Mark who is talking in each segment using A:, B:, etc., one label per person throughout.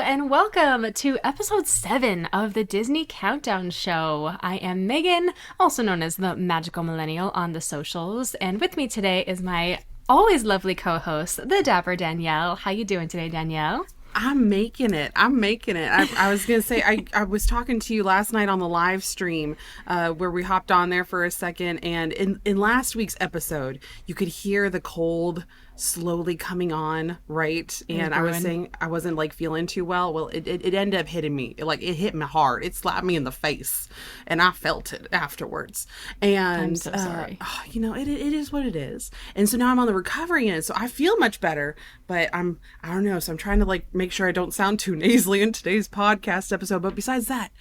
A: and welcome to episode 7 of the Disney Countdown Show. I am Megan, also known as the Magical Millennial on the socials, and with me today is my always lovely co-host, the dapper Danielle. How you doing today, Danielle?
B: I'm making it. I was going to say, I was talking to you last night on the live stream where we hopped on there for a second. And in last week's episode, you could hear the cold slowly coming on, right? And I was saying I wasn't like feeling too well. Well, it ended up hitting me. It hit me hard. It slapped me in the face and I felt it afterwards. And
A: I'm so sorry.
B: It is what it is. And so now I'm on the recovery end. So I feel much better, but I don't know. So I'm trying to make sure I don't sound too nasally in today's podcast episode. But besides that,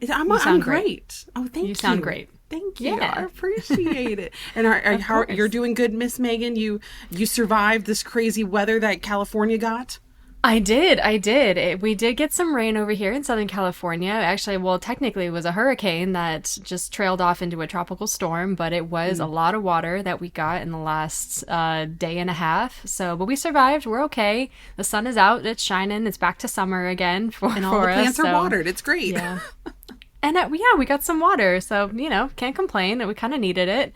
B: I'm great. Oh, thank you.
A: You sound great.
B: Thank you.
A: Yeah.
B: I appreciate it. And you're doing good, Miss Megan? You survived this crazy weather that California got?
A: I did. We did get some rain over here in Southern California. Actually, well, technically it was a hurricane that just trailed off into a tropical storm, but it was a lot of water that we got in the last day and a half. But we survived. We're okay. The sun is out. It's shining. It's back to summer again for us.
B: And all the plants are watered. It's great.
A: Yeah. And we got some water, so can't complain. We kind of needed it,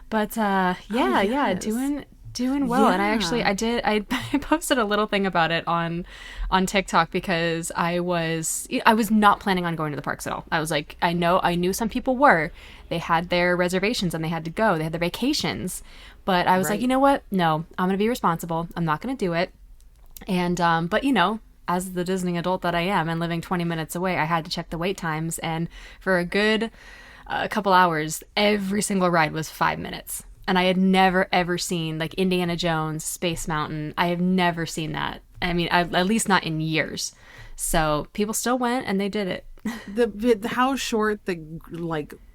A: but doing well.
B: Yeah.
A: And I posted a little thing about it on TikTok because I was not planning on going to the parks at all. I was like, I knew some people were. They had their reservations and they had to go. They had their vacations, but I was like, you know what? No, I'm gonna be responsible. I'm not gonna do it. And as the Disney adult that I am and living 20 minutes away, I had to check the wait times. And for a good couple hours, every single ride was 5 minutes. And I had never, ever seen Indiana Jones, Space Mountain. I have never seen that. I mean, at least not in years. So people still went and they did it.
B: How short the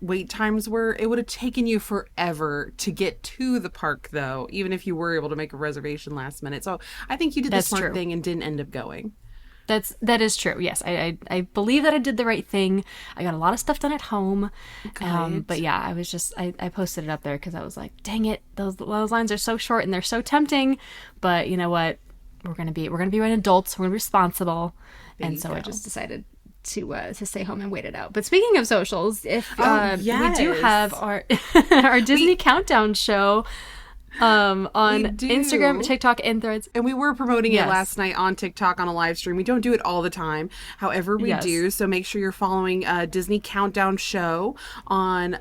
B: wait times were, it would have taken you forever to get to the park, though, even if you were able to make a reservation last minute. So I think you did the smart thing and didn't end up going.
A: That is true. Yes, I believe that I did the right thing. I got a lot of stuff done at home. But yeah, I was just I posted it up there because I was like, dang it, those lines are so short and they're so tempting. But you know what? We're gonna be adults. We're gonna be responsible. I just decided to stay home and wait it out. But speaking of socials, we do have our our Disney Countdown Show on Instagram, TikTok, and Threads.
B: And we were promoting it last night on TikTok on a live stream. We don't do it all the time. However, we do. So make sure you're following Disney Countdown Show on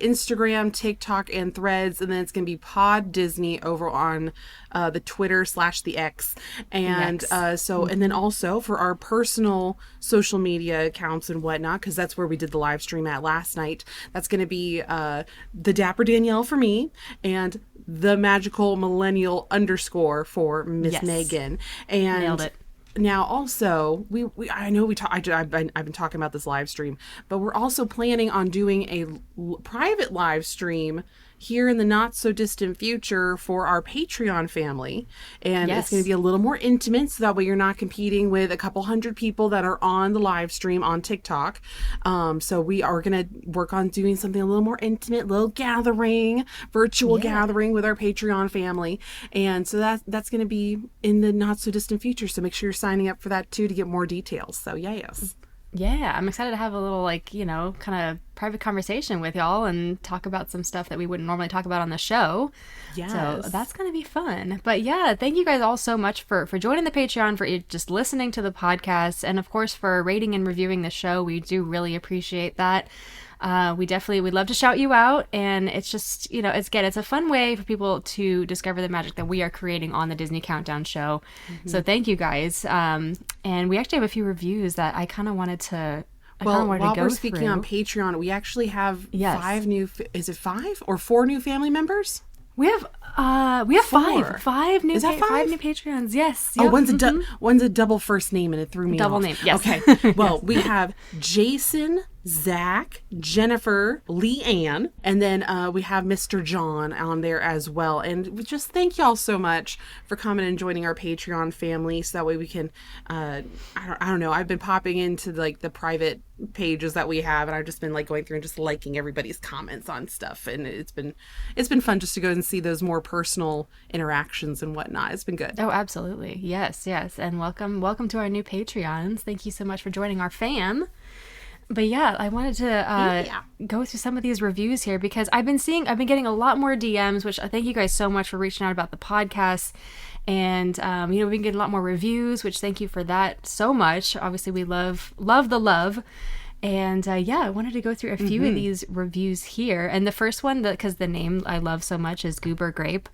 B: Instagram, TikTok, and Threads. And then it's going to be Pod Disney over on the Twitter / the X. And and then also for our personal social media accounts and whatnot, because that's where we did the live stream at last night. That's going to be the Dapper Danielle for me and the Magical Millennial _ for Miss Megan. And
A: nailed it.
B: Now also I've been talking about this live stream, but we're also planning on doing a private live stream here in the not so distant future for our Patreon family. And it's going to be a little more intimate, so that way you're not competing with a couple hundred people that are on the live stream on TikTok. So we are going to work on doing something a little more intimate, little gathering, virtual gathering with our Patreon family. And so that's going to be in the not so distant future. So make sure you're signing up for that too to get more details. So yes.
A: Yeah, I'm excited to have a little kind of private conversation with y'all and talk about some stuff that we wouldn't normally talk about on the show.
B: Yes.
A: So that's going to be fun. But yeah, thank you guys all so much for joining the Patreon, for just listening to the podcast, and of course for rating and reviewing the show. We do really appreciate that. We'd love to shout you out, and it's just, it's a fun way for people to discover the magic that we are creating on the Disney Countdown Show. Mm-hmm. So thank you guys. And we actually have a few reviews that I kind of wanted to
B: while we're speaking on Patreon, we actually have 5 new, is it 5 or 4 new family members?
A: We have
B: 4.
A: 5 new.
B: Is that 5?
A: 5 new Patreons? Yes.
B: Yep. Oh, one's a double first name, and it threw me
A: double
B: off.
A: Name. Yes.
B: Okay. Well, we have Jason Zach, Jennifer, Leanne, and then we have Mr. John on there as well. And we just thank y'all so much for coming and joining our Patreon family, so that way we can, I don't know, I've been popping into like the private pages that we have, and I've just been like going through and just liking everybody's comments on stuff, and it's been fun just to go and see those more personal interactions and whatnot. It's been good.
A: Oh, absolutely. Yes, and welcome to our new Patreons. Thank you so much for joining our fam. But yeah, I wanted to go through some of these reviews here, because I've been getting a lot more DMs, which I thank you guys so much for reaching out about the podcast. And, we've been getting a lot more reviews, which thank you for that so much. Obviously, we love the love. And I wanted to go through a few of these reviews here. And the first one, because the name I love so much, is Goober Grape.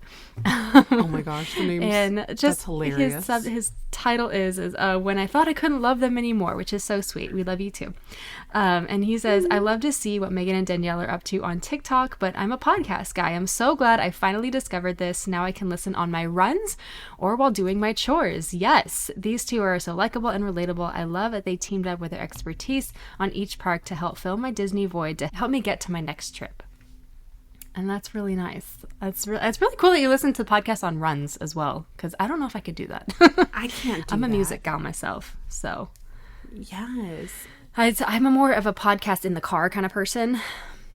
B: Oh my gosh, the name's
A: and just
B: that's hilarious.
A: His title is When I Thought I Couldn't Love Them Anymore, which is so sweet. We love you too. And he says, I love to see what Megan and Danielle are up to on TikTok, but I'm a podcast guy. I'm so glad I finally discovered this. Now I can listen on my runs or while doing my chores. Yes, these two are so likable and relatable. I love that they teamed up with their expertise on each park to help fill my Disney void to help me get to my next trip. And that's really nice. It's really cool that you listen to podcasts on runs as well, because I don't know if I could do that.
B: I can't do
A: I'm a
B: that.
A: music gal myself, so.
B: Yes.
A: I'm a more of a podcast in the car kind of person.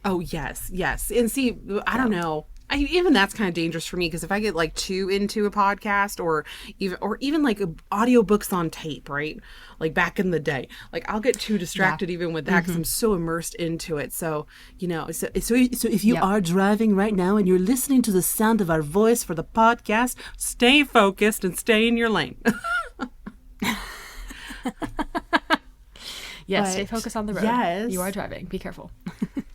B: Oh, yes. And see, I don't know. Even that's kind of dangerous for me, because if I get like too into a podcast or even like audiobooks on tape, right? Like back in the day, like I'll get too distracted even with that, because I'm so immersed into it. So, so if you are driving right now and you're listening to the sound of our voice for the podcast, stay focused and stay in your lane.
A: Yes, stay focused on the road.
B: Yes.
A: You are driving. Be careful.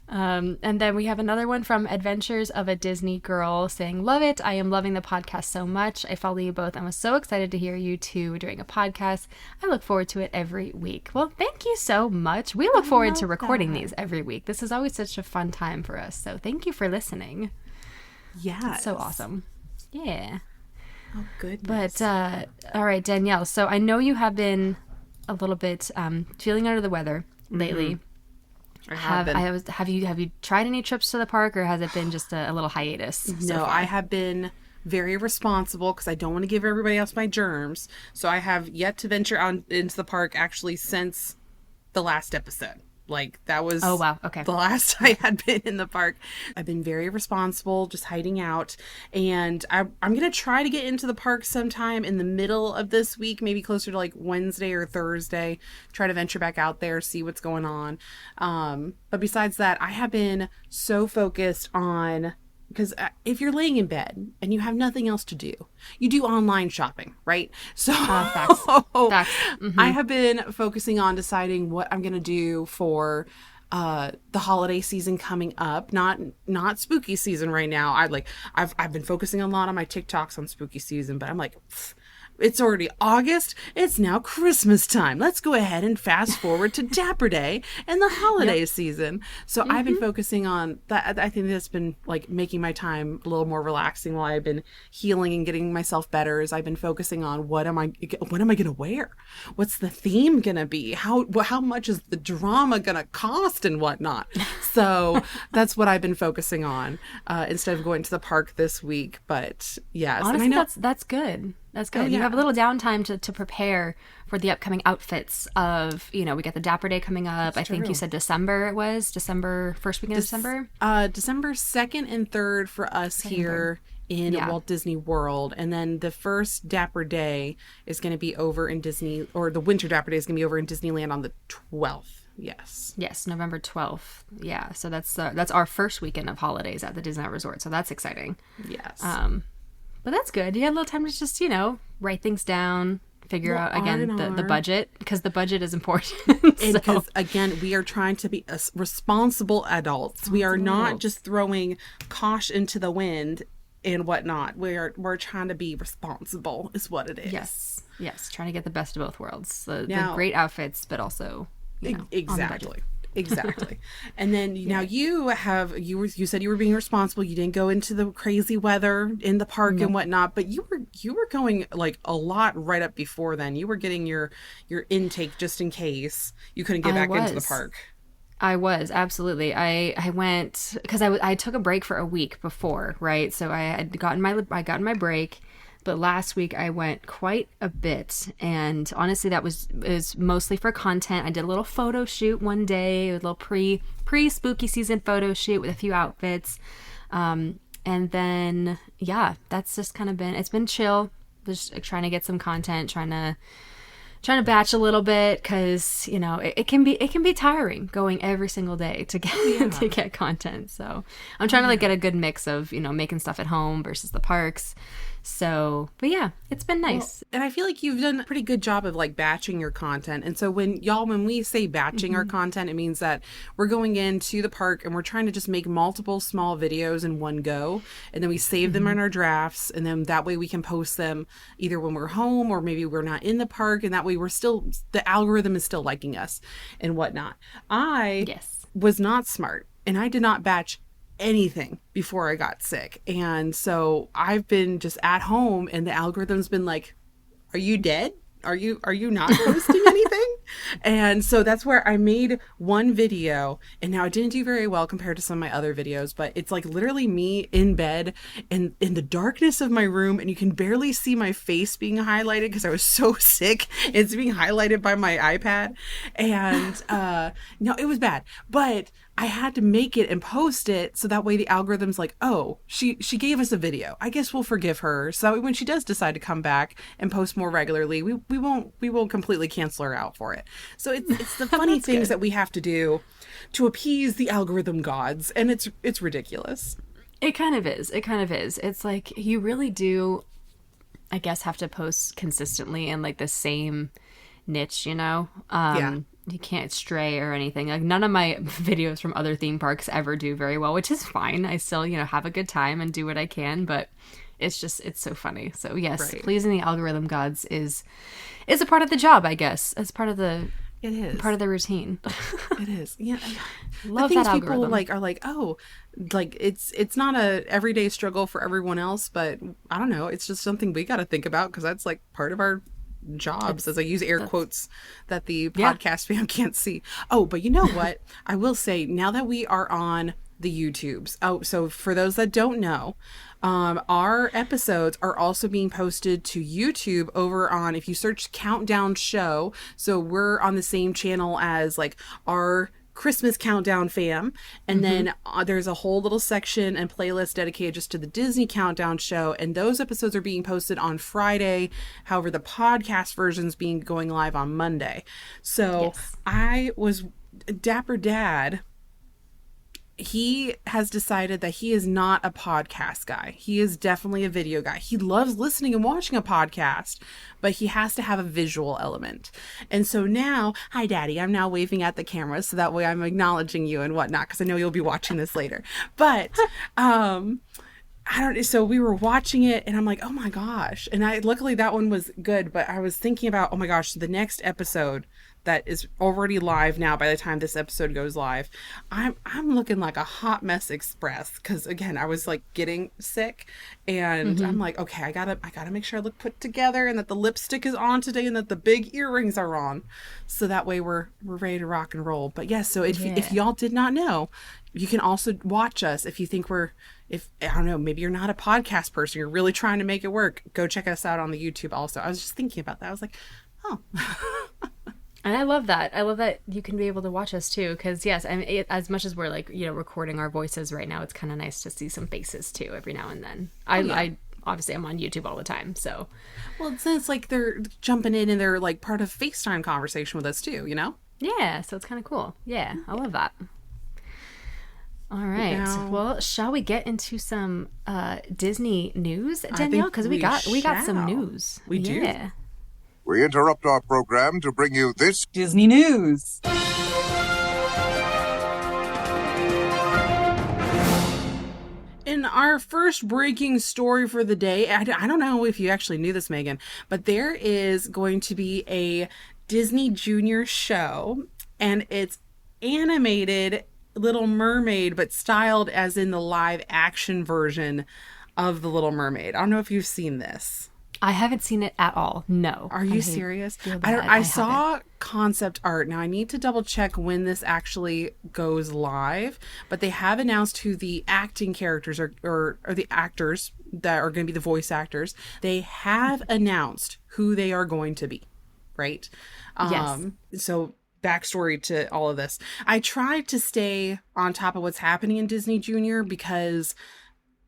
A: And then we have another one from Adventures of a Disney Girl saying, love it. I am loving the podcast so much. I follow you both and was so excited to hear you two doing a podcast. I look forward to it every week. Well, thank you so much. We look forward to recording these every week. This is always such a fun time for us. So thank you for listening.
B: Yeah.
A: So awesome. Yeah.
B: Oh, goodness.
A: But, all right, Danielle. So I know you have been a little bit feeling under the weather lately. Have you tried any trips to the park, or has it been just a little hiatus?
B: No, I have been very responsible, because I don't want to give everybody else my germs. So I have yet to venture out into the park actually since the last episode. Like that was
A: oh wow okay
B: the last I had been in the park. I've been very responsible, just hiding out, and I'm gonna try to get into the park sometime in the middle of this week, maybe closer to like Wednesday or Thursday. Try to venture back out there, see what's going on. But besides that, I have been so focused on, because if you're laying in bed and you have nothing else to do, you do online shopping, right? So
A: facts. Mm-hmm.
B: I have been focusing on deciding what I'm going to do for the holiday season coming up. Not spooky season right now. I've been focusing a lot on my TikToks on spooky season, but I'm like, it's already August. It's now Christmas time. Let's go ahead and fast forward to Dapper Day and the holiday season. So I've been focusing on that. I think that's been like making my time a little more relaxing while I've been healing and getting myself better. Is I've been focusing on what am I going to wear? What's the theme going to be? How much is the drama going to cost and whatnot? So that's what I've been focusing on instead of going to the park this week. But yes,
A: honestly,
B: and I know,
A: that's good. That's good.
B: Oh, yeah.
A: You have a little downtime to prepare for the upcoming outfits of, we got the Dapper Day coming up.
B: That's
A: I think
B: true.
A: you said December, first weekend of December?
B: December 2nd and 3rd for us here in Walt Disney World. And then the first Dapper Day is going to be over in Disney, or the winter Dapper Day is going to be over in Disneyland on the 12th. Yes,
A: November 12th. Yeah, so that's our first weekend of holidays at the Disneyland Resort. So that's exciting.
B: Yes.
A: But that's good. You had a little time to just, write things down, figure out, again, the budget, because the budget is important.
B: Because, again, we are trying to be responsible adults. We are not just throwing caution into the wind and whatnot. We're trying to be responsible is what it is.
A: Yes. Trying to get the best of both worlds. The great outfits, but also,
B: exactly. Exactly. And then now you said you were being responsible. You didn't go into the crazy weather in the park and whatnot, but you were going like a lot right up before then. You were getting your intake just in case you couldn't get back into the park.
A: I was absolutely. I went because I took a break for a week before, right? So I got my break, but last week I went quite a bit, and honestly, that was mostly for content. I did a little photo shoot one day, a little pre spooky season photo shoot with a few outfits, and then yeah, that's just kind of been chill. Just trying to get some content, trying to batch a little bit because it can be tiring going every single day to get to get content. So I'm trying to like get a good mix of making stuff at home versus the parks. So, but yeah, it's been nice.
B: Well, and I feel like you've done a pretty good job of like batching your content. And so when we say batching our content, it means that we're going into the park and we're trying to just make multiple small videos in one go. And then we save them in our drafts. And then that way we can post them either when we're home or maybe we're not in the park. And that way the algorithm is still liking us and whatnot. I was not smart and I did not batch anything before I got sick. And so I've been just at home and the algorithm's been like, are you dead? Are you not posting anything? And so that's where I made one video, and now it didn't do very well compared to some of my other videos, but it's like literally me in bed and in the darkness of my room, and you can barely see my face being highlighted because I was so sick. It's being highlighted by my iPad. And no, it was bad. But I had to make it and post it so that way the algorithm's like, oh, she gave us a video. I guess we'll forgive her. So when she does decide to come back and post more regularly, we won't completely cancel her out for it. So it's the funny things that we have to do to appease the algorithm gods, and it's ridiculous.
A: It kind of is. It's like you really do, I guess, have to post consistently in like the same niche, yeah. You can't stray or anything. Like none of my videos from other theme parks ever do very well, which is fine. I still, have a good time and do what I can, but it's so funny. So yes, pleasing the algorithm gods is a part of the job, I guess. It's part of the part of the routine.
B: It is. Yeah.
A: Love
B: the things
A: that algorithm.
B: People are like, oh, like it's not a everyday struggle for everyone else, but I don't know. It's just something we got to think about because that's like part of our jobs, as I use air quotes that the podcast fam can't see. Oh, but you know what? I will say now that we are on the YouTubes. Oh, so for those that don't know, our episodes are also being posted to YouTube over on, if you search Countdown Show. So we're on the same channel as like our Christmas Countdown fam, and then there's a whole little section and playlist dedicated just to the Disney Countdown Show, and those episodes are being posted on Friday. However, the podcast version's going live on Monday. So I was Dapper Dad. He has decided that he is not a podcast guy. He is definitely a video guy. He loves listening and watching a podcast, but he has to have a visual element. And so now, hi, Daddy, I'm now waving at the camera so that way I'm acknowledging you and whatnot because I know you'll be watching this later. But so we were watching it and I'm like, oh my gosh. And luckily that one was good, but I was thinking about, oh my gosh, the next episode that is already live now by the time this episode goes live, I'm looking like a hot mess express because again I was like getting sick and I'm like, okay, I gotta make sure I look put together and that the lipstick is on today and that the big earrings are on, so that way we're ready to rock and roll. But yes, so if y'all did not know, you can also watch us if you think if I don't know, maybe you're not a podcast person, you're really trying to make it work, go check us out on the YouTube also. I was just thinking about that. I was like, oh.
A: And I love that. I love that you can be able to watch us too. Because yes, I mean, as much as we're like, recording our voices right now, it's kind of nice to see some faces too every now and then. I obviously I'm on YouTube all the time, so.
B: Well, it's like they're jumping in and they're like part of FaceTime conversation with us too,
A: Yeah, so it's kind of cool. Yeah, I love that. All right.
B: Now,
A: well, shall we get into some Disney news, Danielle? Because we got some news.
B: We do.
A: Yeah.
C: We interrupt our program to bring you this
D: Disney news.
B: In our first breaking story for the day, I don't know if you actually knew this, Megan, but there is going to be a Disney Junior show, and it's animated Little Mermaid, but styled as in the live action version of The Little Mermaid. I don't know if you've seen this.
A: I haven't seen it at all. No.
B: Are you serious?
A: feel
B: I
A: bad.
B: I
A: I
B: saw concept art. Now I need to double check when this actually goes live, but they have announced who the acting characters or the actors that are going to be the voice actors. They have announced who they are going to be, right?
A: Yes.
B: So backstory to all of this. I tried to stay on top of what's happening in Disney Junior because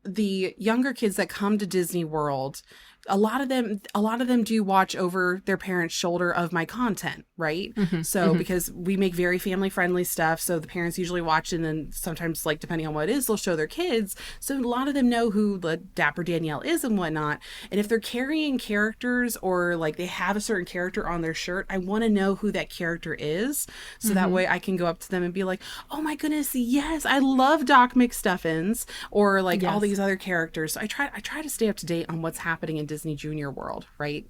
B: the younger kids that come to Disney World, a lot of them do watch over their parents' shoulder of my content, right? So because we make very family friendly stuff, so the parents usually watch, and then sometimes, like, depending on what it is, they'll show their kids. So a lot of them know who the Dapper Danielle is and whatnot. And if they're carrying characters, or like they have a certain character on their shirt, I want to know who that character is, so that way I can go up to them and be like, oh my goodness, yes, I love Doc McStuffins, or like all these other characters. So I try to stay up to date on what's happening in Disney Junior world, right?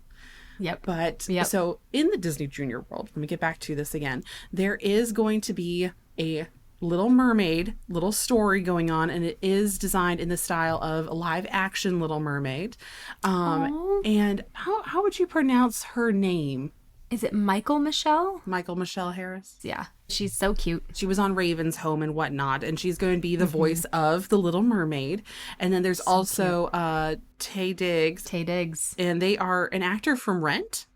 A: Yep.
B: But so in the Disney Junior world, let me get back to this again. There is going to be a Little Mermaid little story going on, and it is designed in the style of a live action Little Mermaid. And how would you pronounce her name?
A: Is it Michael Michelle?
B: Michael Michelle Harris?
A: Yeah. She's so cute.
B: She was on Raven's Home and whatnot, and she's going to be the voice of the Little Mermaid. And then there's also Taye Diggs.
A: Taye Diggs.
B: And they are an actor from Rent.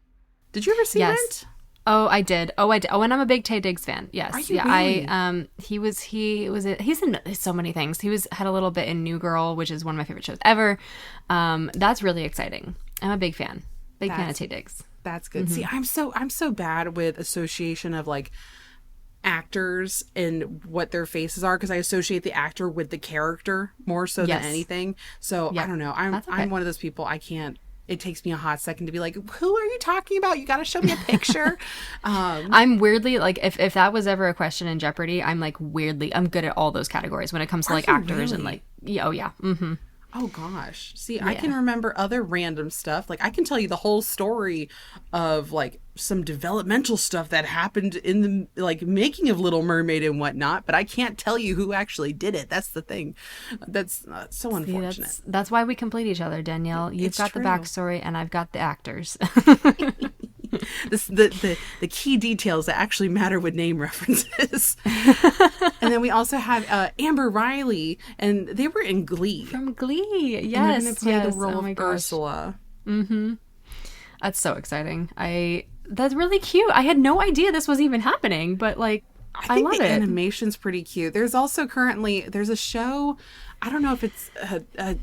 B: Did you ever see Rent?
A: Oh, I did. Oh, and I'm a big Taye Diggs fan. Yes.
B: Are you really?
A: He's in so many things. Had a little bit in New Girl, which is one of my favorite shows ever. That's really exciting. I'm a big fan. Big fan of Taye Diggs.
B: That's good. See, I'm so bad with association of like actors and what their faces are, because I associate the actor with the character more so than anything. So I don't know. I'm one of those people. I can't. It takes me a hot second to be like, who are you talking about? You got to show me a picture.
A: I'm weirdly like, if that was ever a question in Jeopardy, I'm good at all those categories when it comes to like actors and like,
B: Oh gosh. See, I can remember other random stuff. Like I can tell you the whole story of like some developmental stuff that happened in the like making of Little Mermaid and whatnot, but I can't tell you who actually did it. That's the thing. That's so unfortunate.
A: That's why we complete each other, Danielle. You've got
B: true.
A: the backstory and I've got the actors.
B: The key details that actually matter with name references. And then we also have Amber Riley, and they were in Glee.
A: From Glee, yes.
B: And they're going to play the role of
A: gosh.
B: Ursula.
A: That's so exciting. That's really cute. I had no idea this was even happening, but like, I love
B: the
A: it.
B: Animation's pretty cute. There's also there's a show, I don't know if it's,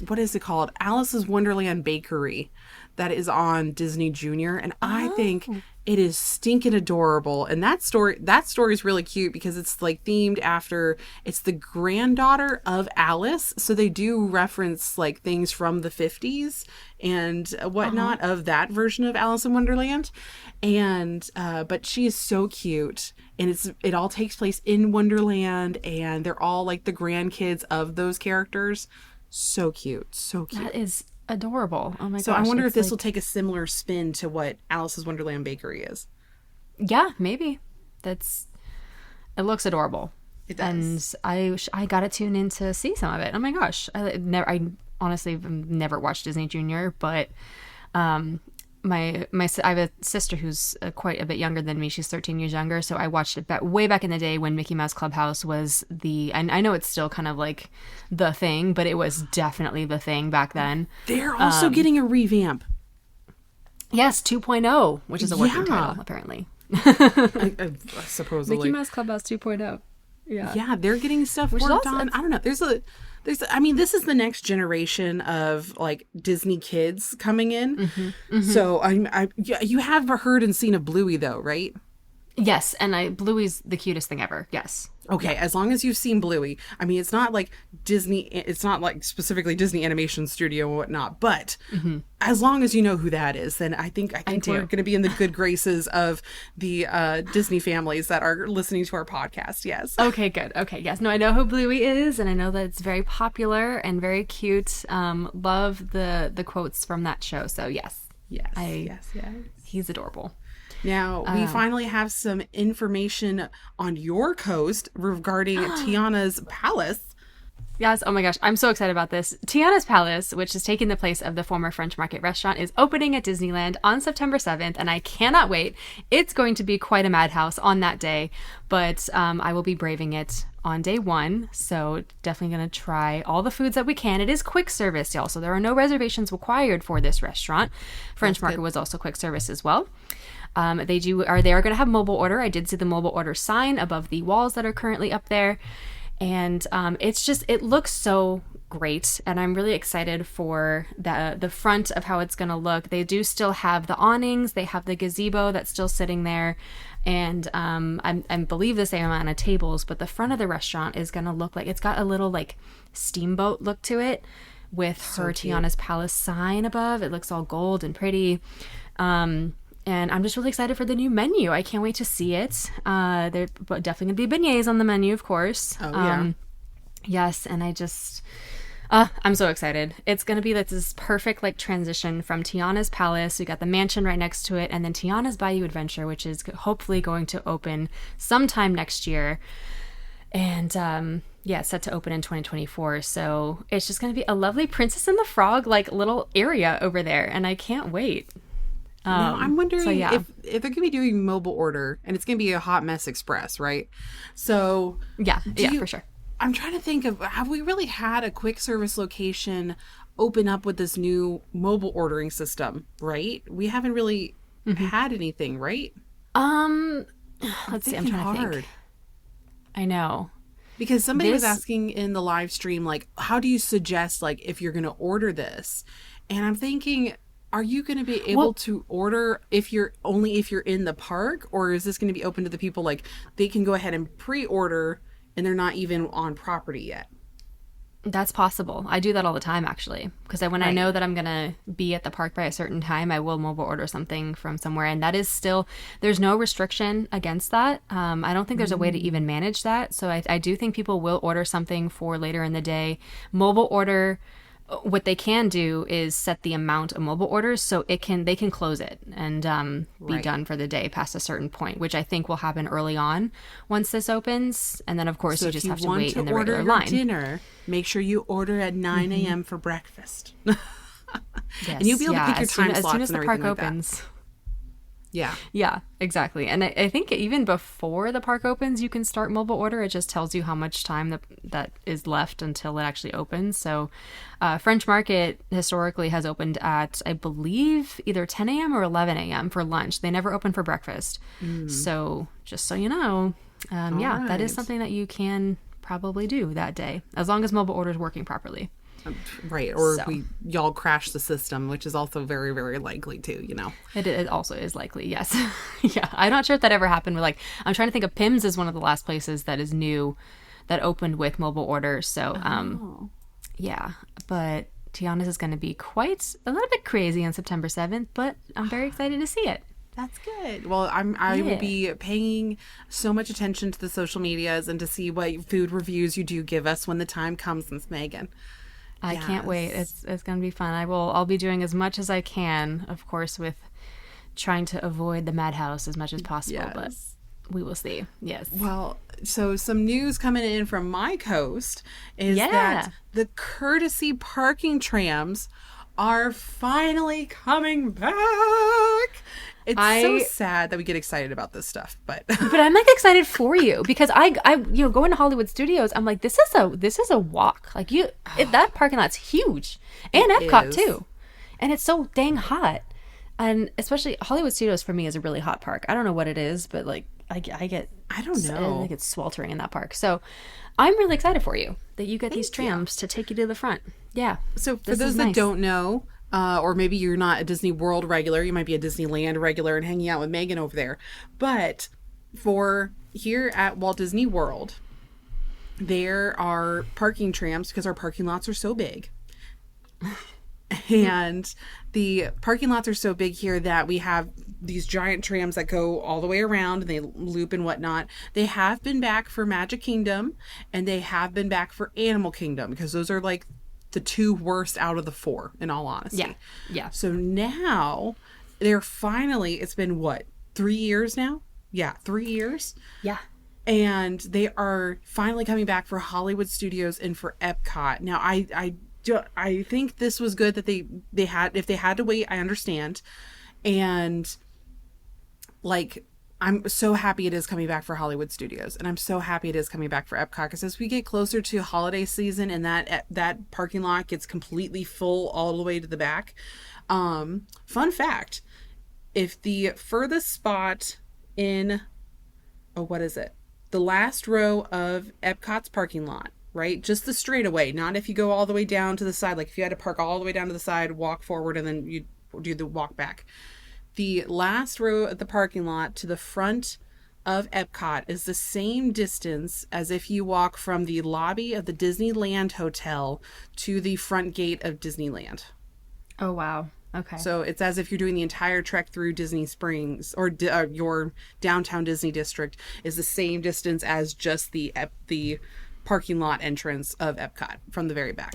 B: what is it called? Alice's Wonderland Bakery, that is on Disney Junior, and I think it is stinking adorable. And that story is really cute because it's like themed after, it's the granddaughter of Alice, so they do reference like things from the 50s and whatnot of that version of Alice in Wonderland. And but she is so cute, and it all takes place in Wonderland, and they're all like the grandkids of those characters. So cute.
A: That is adorable. Oh my gosh.
B: So I wonder if this will take a similar spin to what Alice's Wonderland Bakery is.
A: Yeah, maybe. It looks adorable.
B: It does.
A: And I got to tune in to see some of it. Oh my gosh. I honestly have never watched Disney Junior, but I have a sister who's quite a bit younger than me. She's 13 years younger. So I watched it way back in the day when Mickey Mouse Clubhouse was and I know it's still kind of like the thing, but it was definitely the thing back then.
B: They're also getting a revamp.
A: Yes, 2.0, which is a working title, apparently.
B: Supposedly.
A: Mickey Mouse Clubhouse 2.0. Yeah.
B: Yeah, they're getting stuff worked on. I don't know. This is the next generation of like Disney kids coming in. So you have heard and seen of Bluey though, right?
A: Yes, and Bluey's the cutest thing ever. Yes.
B: Okay, as long as you've seen Bluey. I mean, it's not like Disney, it's not like specifically Disney Animation Studio and whatnot, but as long as you know who that is, then I think we're going to be in the good graces of the Disney families that are listening to our podcast. Yes.
A: Okay, good. Okay, yes. No, I know who Bluey is, and I know that it's very popular and very cute. Love the quotes from that show. So yes.
B: Yes.
A: He's adorable.
B: Now, we finally have some information on your coast regarding Tiana's palace.
A: Yes. Oh my gosh. I'm so excited about this. Tiana's Palace, which is taking the place of the former French Market restaurant, is opening at Disneyland on September 7th, and I cannot wait. It's going to be quite a madhouse on that day, but I will be braving it on day one. So definitely going to try all the foods that we can. It is quick service, y'all. So there are no reservations required for this restaurant. French Market was also quick service as well. They are going to have mobile order. I did see the mobile order sign above the walls that are currently up there. And it looks so great. And I'm really excited for the front of how it's going to look. They do still have the awnings. They have the gazebo that's still sitting there. And I believe the same amount of tables. But the front of the restaurant is going to look like it's got a little like steamboat look to it with her Tiana's Palace sign above. It looks all gold and pretty. And I'm just really excited for the new menu. I can't wait to see it. There's definitely going to be beignets on the menu, of course.
B: Oh, yeah.
A: Yes, and I'm so excited. It's going to be like this perfect like transition from Tiana's Palace. We got the mansion right next to it, and then Tiana's Bayou Adventure, which is hopefully going to open sometime next year. And it's set to open in 2024. So it's just going to be a lovely Princess and the Frog like little area over there, and I can't wait.
B: Now, I'm wondering if they're going to be doing mobile order, and it's going to be a Hot Mess Express, right? So
A: for sure.
B: I'm trying to think of, have we really had a quick service location open up with this new mobile ordering system, right? We haven't really had anything, right?
A: Let's see. I'm trying to think. I know.
B: Because somebody was asking in the live stream, like, how do you suggest, like, if you're going to order this? And I'm thinking, are you going to be able to order if you're in the park, or is this going to be open to the people, like they can go ahead and pre-order and they're not even on property yet?
A: That's possible. I do that all the time, actually, because when I know that I'm going to be at the park by a certain time, I will mobile order something from somewhere. And that is still, there's no restriction against that. I don't think there's a way to even manage that. So I do think people will order something for later in the day. Mobile order, what they can do is set the amount of mobile orders so they can close it and be done for the day past a certain point, which I think will happen early on once this opens. And then, of course, you just have to wait in the regular line.
B: Dinner, make sure you order at 9 a.m. for breakfast. Yes, and you'll be able to pick your time slots as soon as the park opens.
A: Yeah, exactly. And I think even before the park opens, you can start mobile order. It just tells you how much time that is left until it actually opens. So French Market historically has opened at, I believe, either 10 a.m. or 11 a.m. for lunch. They never open for breakfast. So just so you know, that is something that you can probably do that day, as long as mobile order is working properly.
B: Right, or y'all crash the system, which is also very, very likely too, you know.
A: It also is likely, yes. Yeah, I'm not sure if that ever happened with, like, I'm trying to think of Pim's is one of the last places that is new that opened with mobile orders. So, but Tiana's is going to be quite a little bit crazy on September 7th, but I'm very excited to see it.
B: That's good. Well, I will be paying so much attention to the social medias and to see what food reviews you do give us when the time comes, Miss Megan.
A: I can't wait. It's going to be fun. I'll be doing as much as I can, of course, with trying to avoid the madhouse as much as possible, but we will see. Yes.
B: Well, so some news coming in from my coast is that the courtesy parking trams are finally coming back. It's so sad that we get excited about this stuff, but
A: I'm like excited for you because I going to Hollywood Studios, I'm like, this is a walk. Like that parking lot's huge, and Epcot too, and it's so dang hot, and especially Hollywood Studios for me is a really hot park. I don't know what it is, but like I don't know. I think it's sweltering in that park. So I'm really excited for you that you get these trams to take you to the front. Yeah.
B: So for those that don't know, or maybe you're not a Disney World regular, you might be a Disneyland regular and hanging out with Megan over there. But for here at Walt Disney World, there are parking trams because our parking lots are so big. And the parking lots are so big here that we have these giant trams that go all the way around and they loop and whatnot. They have been back for Magic Kingdom and they have been back for Animal Kingdom because those are like the two worst out of the four, in all honesty.
A: Yeah.
B: So now they're finally, it's been what, 3 years now? Yeah, 3 years.
A: Yeah.
B: and they are finally coming back for Hollywood Studios and for Epcot. Now, I think this was good that they had, if they had to wait, I understand. And like, I'm so happy it is coming back for Hollywood Studios, and I'm so happy it is coming back for Epcot, because as we get closer to holiday season and that parking lot gets completely full all the way to the back. Fun fact, if the furthest spot in, what is it? The last row of Epcot's parking lot, right? Just the straightaway, not if you go all the way down to the side. Like if you had to park all the way down to the side, walk forward, and then you do the walk back. The last row of the parking lot to the front of Epcot is the same distance as if you walk from the lobby of the Disneyland Hotel to the front gate of Disneyland.
A: Oh, wow. Okay.
B: So it's as if you're doing the entire trek through Disney Springs, or your downtown Disney district is the same distance as just the parking lot entrance of Epcot from the very back.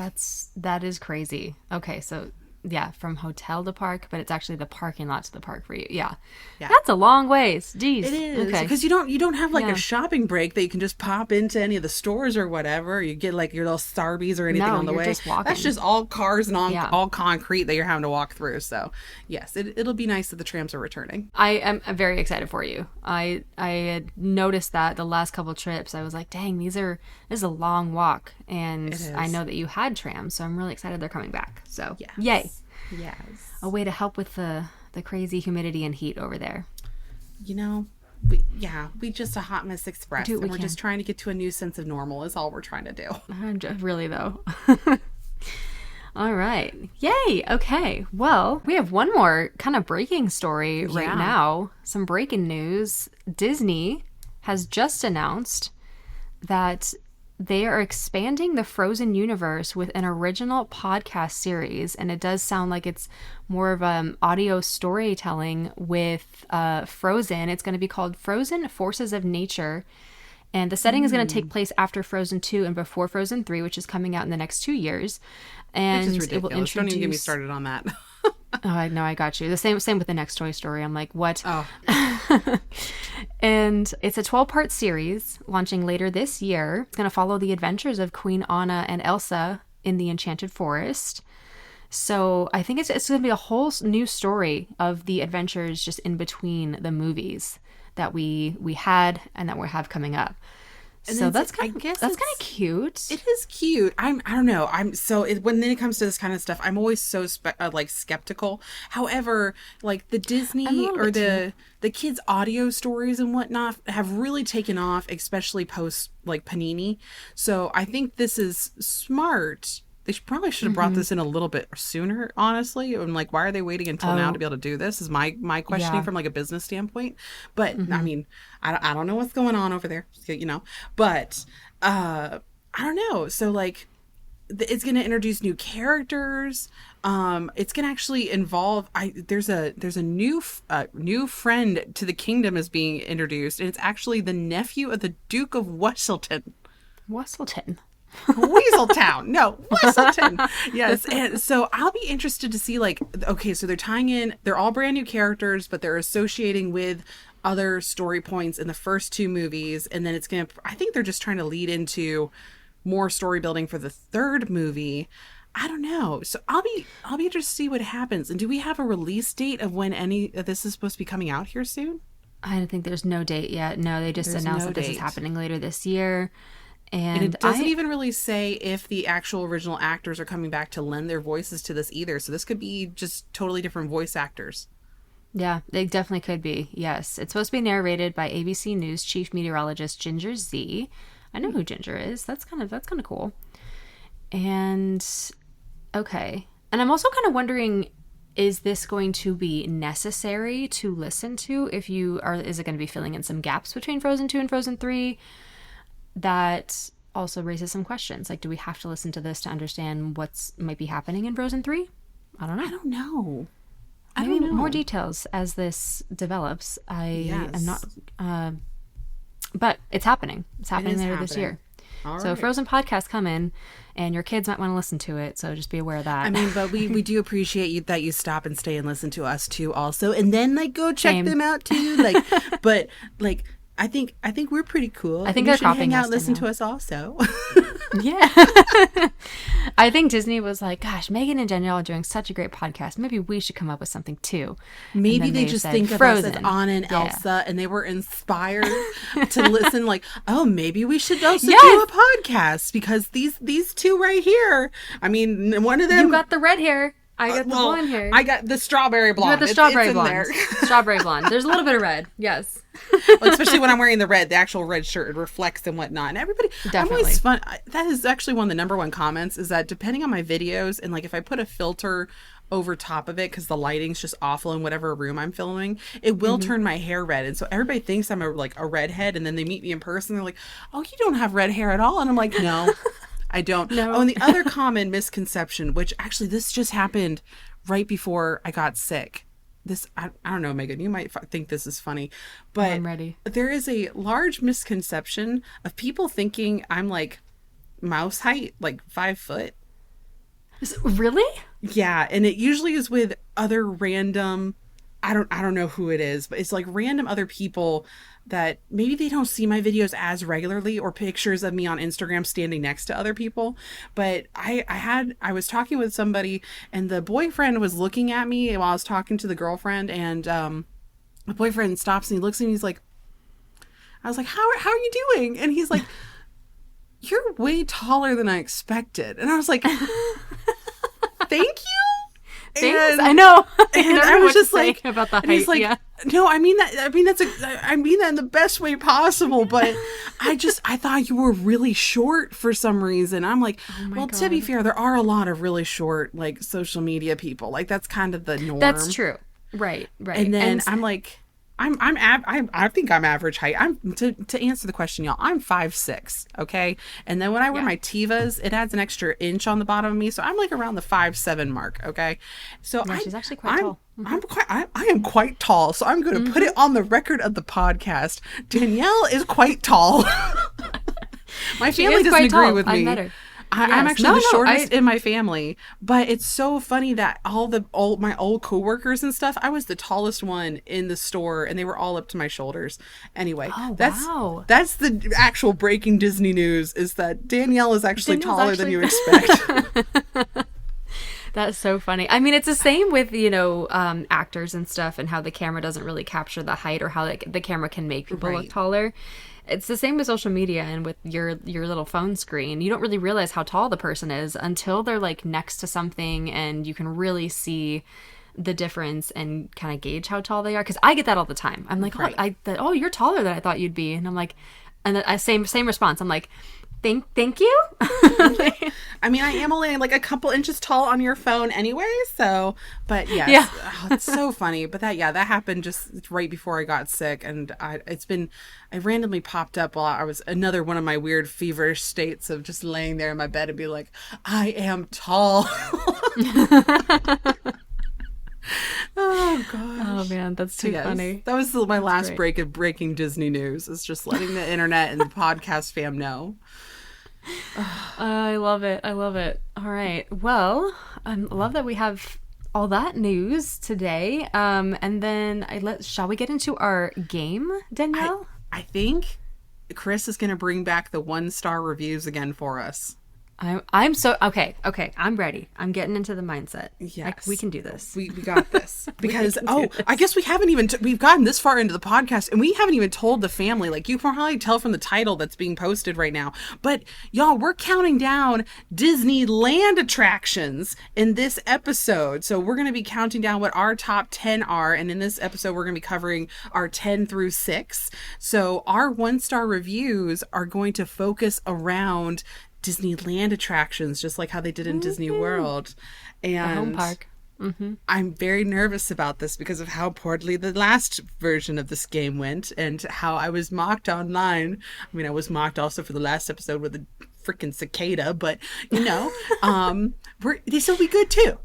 A: That is crazy. Okay, so yeah, from hotel to park, but it's actually the parking lot to the park for you. Yeah. That's a long ways. Jeez.
B: It is.
A: Okay.
B: Because you don't have like a shopping break that you can just pop into any of the stores or whatever. You get like your little Starbies or anything on the way.
A: Just walking.
B: That's just all cars and all concrete that you're having to walk through. So yes, it'll be nice that the trams are returning.
A: I am very excited for you. I had noticed that the last couple trips, I was like, dang, this is a long walk. And I know that you had trams, so I'm really excited they're coming back. So yay.
B: Yes.
A: A way to help with the crazy humidity and heat over there.
B: We just a hot mess express.
A: Dude,
B: we're just trying to get to a new sense of normal is all we're trying to do.
A: Really, though. All right. Yay. Okay. Well, we have one more kind of breaking story right now. Some breaking news. Disney has just announced that they are expanding the Frozen universe with an original podcast series, and it does sound like it's more of audio storytelling with Frozen. It's going to be called Frozen Forces of Nature, and the setting is going to take place after Frozen 2 and before Frozen 3, which is coming out in the next 2 years. And
B: which is ridiculous.
A: It will introduce...
B: Don't even get me started on that.
A: Oh, I know, I got you. The same with the next Toy Story. I'm like, what?
B: Oh.
A: And it's a 12-part series launching later this year. It's going to follow the adventures of Queen Anna and Elsa in the Enchanted Forest. So I think it's going to be a whole new story of the adventures just in between the movies that we had and that we have coming up. And so that's kind of cute.
B: It is cute. I don't know. When it comes to this kind of stuff, I'm always so skeptical. However, like the Disney or the kids' audio stories and whatnot have really taken off, especially post like Panini. So I think this is smart. They probably should have brought this in a little bit sooner, honestly. I'm like, why are they waiting until now to be able to do this? Is my questioning from like a business standpoint. But I mean, I don't know what's going on over there, But I don't know. So like, it's going to introduce new characters. It's going to actually involve. There's a new friend to the kingdom is being introduced, and it's actually the nephew of the Duke of Weselton. Weaseltown. No, Weselton. Yes. And so I'll be interested to see so they're tying in, they're all brand new characters, but they're associating with other story points in the first two movies. And then I think they're just trying to lead into more story building for the third movie. I don't know. So I'll be interested to see what happens. And do we have a release date of when any of this is supposed to be coming out here soon?
A: I think there's no date yet. No, they just announced that this is happening later this year. And
B: it doesn't even really say if the actual original actors are coming back to lend their voices to this either. So this could be just totally different voice actors.
A: Yeah, they definitely could be. Yes. It's supposed to be narrated by ABC News chief meteorologist Ginger Z. I know who Ginger is. That's kind of cool. And okay. And I'm also kind of wondering, is this going to be necessary to listen to is it going to be filling in some gaps between Frozen 2 and Frozen 3? That also raises some questions. Like, do we have to listen to this to understand might be happening in Frozen 3? I don't know. I don't know. More details as this develops. I'm not... but it's happening. It's happening later this year.
B: All
A: so
B: right.
A: Frozen podcast come in, and your kids might want to listen to it, so just be aware of that.
B: I mean, but we do appreciate that you stop and stay and listen to us too also. And then go check them out too. I think we're pretty cool.
A: I think
B: you
A: they're
B: should hang
A: copying
B: out
A: us
B: and listen
A: now.
B: to us also.
A: Yeah. I think Disney was like, gosh, Megan and Danielle are doing such a great podcast. Maybe we should come up with something too.
B: Maybe
A: then
B: they
A: they
B: just
A: said
B: think
A: Frozen.
B: of us as Anna and
A: Yeah.
B: Elsa, and they were inspired to listen. Like, oh, maybe we should also
A: Yes.
B: do a podcast because these two right here. I mean, one of them.
A: You got the red hair. I got the
B: well,
A: blonde hair.
B: I got the strawberry
A: You
B: blonde.
A: got the strawberry
B: it's in
A: blonde.
B: there.
A: Strawberry blonde. There's a little bit of red. Yes.
B: Well, especially when I'm wearing the red, the actual red shirt, it reflects and whatnot. And everybody, I'm always fun. That is actually one of the number one comments is that depending on my videos and like if I put a filter over top of it because the lighting's just awful in whatever room I'm filming, it will turn my hair red. And so everybody thinks I'm a redhead, and then they meet me in person. They're like, "Oh, you don't have red hair at all," and I'm like, "No, I don't."
A: No.
B: Oh, and the other common misconception, which actually this just happened right before I got sick. This, I don't know, Megan, you might think this is funny, but
A: I'm ready.
B: there is a large misconception of people thinking I'm like mouse height, like 5 foot.
A: Really?
B: Yeah. And it usually is with other random, I don't know who it is, but it's like random other people that maybe they don't see my videos as regularly or pictures of me on Instagram standing next to other people. But I was talking with somebody and the boyfriend was looking at me while I was talking to the girlfriend, and the boyfriend stops and he looks at me and he's like, I was like, how are you doing? And he's like, you're way taller than I expected. And I was like, thank you.
A: Thanks. I know.
B: And I was just like,
A: about the height.
B: and he's like,
A: yeah.
B: no, I mean that in the best way possible. But I thought you were really short for some reason. I'm like, well, to be fair, there are a lot of really short, like social media people. Like that's kind of the norm.
A: That's true. Right.
B: And then I'm like, I think I'm average height. To answer the question, y'all, I'm 5'6", okay? And then when I wear my Tevas, it adds an extra inch on the bottom of me, so I'm like around the 5'7" mark, okay? So
A: she's actually quite tall.
B: I am quite tall, so I'm going to put it on the record of the podcast. Danielle is quite tall. My family doesn't agree with me.
A: I met her.
B: I'm actually the shortest in my family, but it's so funny that my old coworkers and stuff, I was the tallest one in the store, and they were all up to my shoulders. Anyway, that's the actual breaking Disney news, is that Danielle is actually taller than you expect.
A: That's so funny. I mean, it's the same with, actors and stuff and how the camera doesn't really capture the height or how the camera can make people look taller. It's the same with social media and with your little phone screen. You don't really realize how tall the person is until they're like next to something and you can really see the difference and kind of gauge how tall they are. Because I get that all the time. I'm like, oh, you're taller than I thought you'd be. And I'm like, and I same response. I'm like, thank you.
B: I mean, I am only like a couple inches tall on your phone anyway, so, but yes.
A: Yeah.
B: Oh, it's so funny. But that happened just right before I got sick, and I randomly popped up while I was another one of my weird feverish states of just laying there in my bed and be like, I am tall. Oh gosh.
A: Oh man, that's too funny.
B: That was my last break of breaking Disney news, is just letting the internet and the podcast fam know.
A: I love it. All right. Well, I love that we have all that news today. And then shall we get into our game, Danielle?
B: I think Chris is going to bring back the 1-star reviews again for us.
A: I'm so okay. I'm ready. I'm getting into the mindset.
B: Yes,
A: we can do this.
B: We got this because I guess we haven't even we've gotten this far into the podcast and we haven't even told the family. Like you can probably tell from the title that's being posted right now. But y'all, we're counting down Disneyland attractions in this episode. So we're going to be counting down what our top 10 are, and in this episode we're going to be covering our 10 through 6. So our 1-star reviews are going to focus around Disneyland attractions, just like how they did in Disney World. And
A: the home park. Mm-hmm.
B: I'm very nervous about this because of how poorly the last version of this game went and how I was mocked online. I mean, I was mocked also for the last episode with a freaking cicada, but this will be good too.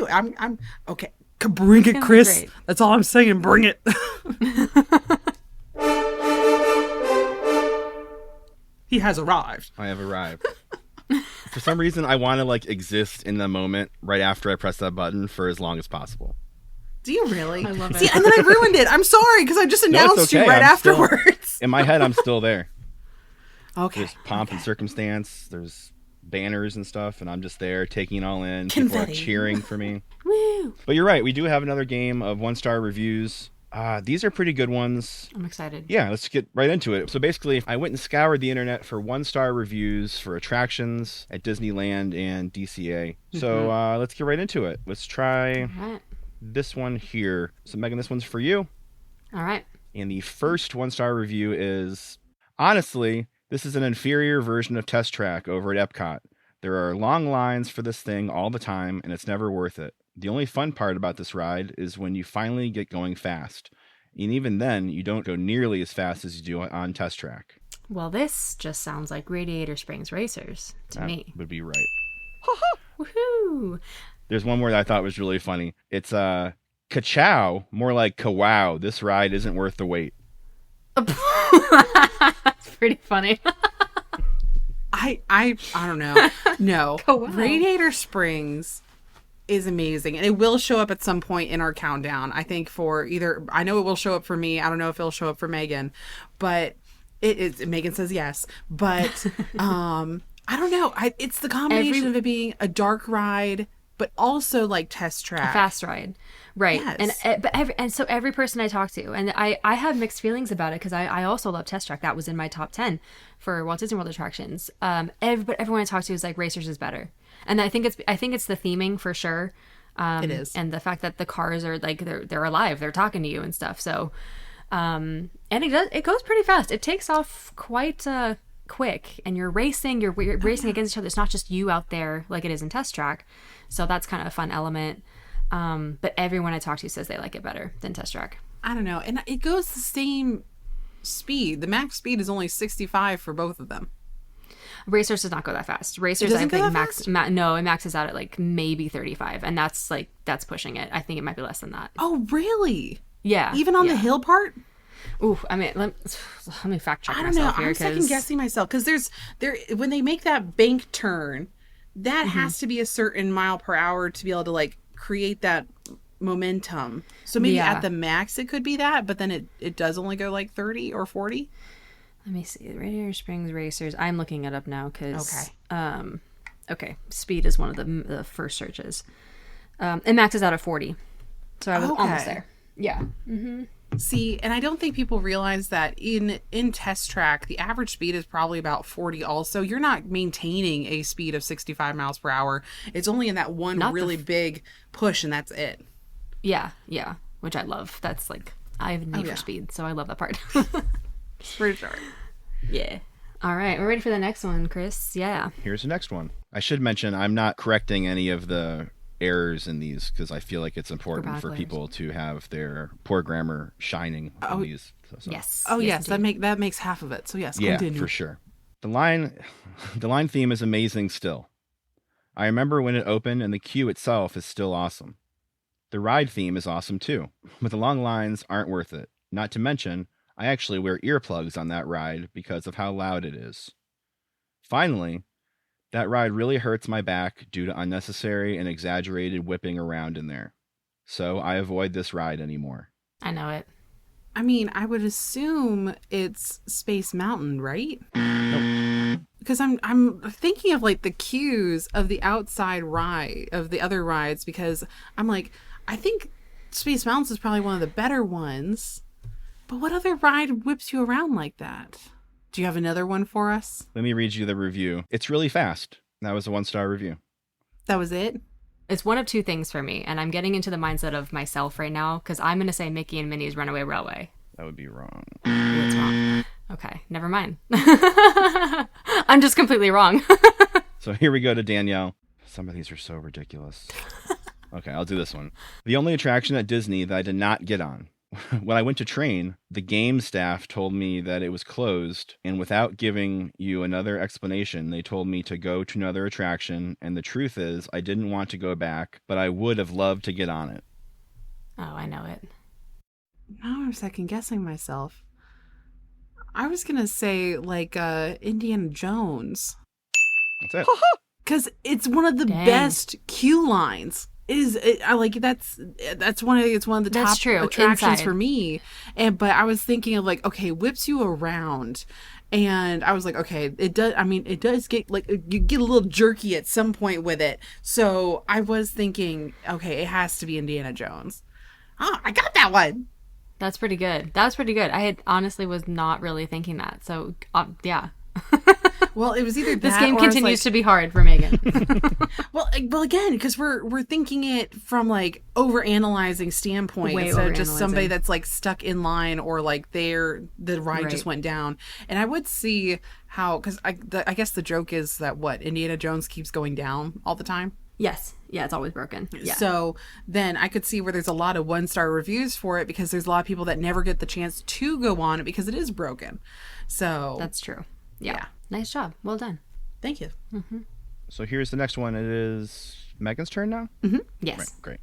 B: I'm okay. Bring it, Chris. That's all I'm saying. Bring it. He has arrived.
D: I have arrived. For some reason, I want to exist in the moment right after I press that button for as long as possible.
B: Do you really?
A: I love it.
B: See, and then I ruined it. I'm sorry because I just announced you right afterwards.
D: In my head, I'm still there.
B: Okay.
D: There's pomp and circumstance. There's banners and stuff, and I'm just there taking it all in.
B: Confetti.
D: People are cheering for me.
A: Woo!
D: But you're right. We do have another game of 1-star reviews. These are pretty good ones.
A: I'm excited.
D: Yeah, let's get right into it. So basically, I went and scoured the internet for 1-star reviews for attractions at Disneyland and DCA. So let's get right into it. Let's try
A: All right.
D: this one here. So Megan, this one's for you.
A: All right.
D: And the first 1-star review is, honestly, this is an inferior version of Test Track over at Epcot. There are long lines for this thing all the time, and it's never worth it. The only fun part about this ride is when you finally get going fast. And even then, you don't go nearly as fast as you do on Test Track.
A: Well, this just sounds like Radiator Springs Racers to me.
D: Would be right.
A: Woohoo!
D: There's one more that I thought was really funny. It's ka-chow, more like ka-wow. This ride isn't worth the wait.
A: That's pretty funny.
B: I don't know. No.
A: Wow.
B: Radiator Springs is amazing, and it will show up at some point in our countdown. I think for either, I know it will show up for me. I don't know if it'll show up for Megan, but it is. Megan says yes, but I don't know. It's the combination of it being a dark ride, but also like Test Track,
A: A fast ride, right?
B: Yes.
A: And so every person I talk to, and I have mixed feelings about it because I also love Test Track. That was in my top 10 for Walt Disney World attractions. But everyone I talk to is like Racers is better, and I think it's the theming for sure.
B: It is,
A: and the fact that the cars are like they're alive, they're talking to you and stuff. So, and it goes pretty fast. It takes off quite quick, and you're racing against each other. It's not just you out there like it is in Test Track. So that's kind of a fun element. But everyone I talk to says they like it better than Test Track.
B: I don't know, and it goes the same speed. The max speed is only 65 for both of them.
A: Racers does not go that fast. Racers, I think it maxes out at like maybe 35, and that's pushing it. I think it might be less than that.
B: Oh, really?
A: Yeah.
B: Even on the hill part?
A: Ooh, I mean, let me fact check
B: I don't know.
A: myself here.
B: I'm second guessing myself because when they make that bank turn, that has to be a certain mile per hour to be able to like create that momentum. So maybe at the max it could be that, but then it does only go like 30 or 40.
A: Let me see. Radiator Springs Racers. I'm looking it up now because okay. Speed is one of the first searches. It maxes out at 40, so I was almost there. Yeah. Mm-hmm.
B: See, and I don't think people realize that in Test Track, the average speed is probably about 40 also. You're not maintaining a speed of 65 miles per hour. It's only in that one really big push, and that's it.
A: Yeah, which I love. That's like, I have a need for speed, so I love that part.
B: For sure.
A: Yeah. All right, we're ready for the next one, Chris. Yeah.
D: Here's the next one. I should mention I'm not correcting any of the errors in these because I feel like it's important for people to have their poor grammar shining in these. So.
A: Yes.
B: Oh yes, that makes half of it. So yes, continue.
D: Yeah, for sure. The line theme is amazing still. I remember when it opened, and the queue itself is still awesome. The ride theme is awesome too, but the long lines aren't worth it. Not to mention, I actually wear earplugs on that ride because of how loud it is. Finally, that ride really hurts my back due to unnecessary and exaggerated whipping around in there. So I avoid this ride anymore.
A: I know it.
B: I mean, I would assume it's Space Mountain, right?
D: Nope.
B: Because I'm thinking of like the queues of the outside ride of the other rides because I'm like, I think Space Mountain is probably one of the better ones. But what other ride whips you around like that? Do you have another one for us?
D: Let me read you the review. It's really fast. That was a 1-star review.
B: That was it?
A: It's one of two things for me, and I'm getting into the mindset of myself right now because I'm going to say Mickey and Minnie's Runaway Railway.
D: That would be wrong.
A: What's wrong? Okay, never mind. I'm just completely wrong.
D: So here we go to Danielle. Some of these are so ridiculous. Okay, I'll do this one. The only attraction at Disney that I did not get on. When I went to train, the game staff told me that it was closed, and without giving you another explanation, they told me to go to another attraction, and the truth is, I didn't want to go back, but I would have loved to get on it.
A: Oh, I know it.
B: Now I'm second guessing myself. I was going to say, like, Indiana Jones.
D: That's it.
B: Because it's one of the best queue lines I like that's one of the
A: That's
B: top
A: true.
B: attractions
A: Inside.
B: for me. But I was thinking of like, okay, whips you around, and I was like, okay, it does. I mean, it does get like you get a little jerky at some point with it. So I was thinking, okay, it has to be Indiana Jones. Oh, I got that one.
A: That's pretty good. That's pretty good. I had honestly was not really thinking that. So, yeah.
B: Well, it was either that
A: This game
B: or I was
A: continues
B: like,
A: to be hard for Megan.
B: well, again, because we're thinking it from like over analyzing standpoint
A: Way
B: instead of just somebody
A: overanalyzing.
B: that's like stuck in line or like the ride just
A: Right.
B: went down. And I would see how, because I guess the joke is that what Indiana Jones keeps going down all the time.
A: Yes. Yeah, it's always broken. Yeah.
B: So then I could see where there's a lot of 1-star reviews for it because there's a lot of people that never get the chance to go on it because it is broken. So
A: That's true. Yeah.
B: Yeah.
A: Nice job. Well done.
B: thank you.
D: So here's the next one. It is Megan's turn now?
A: Yes.
D: Right, great.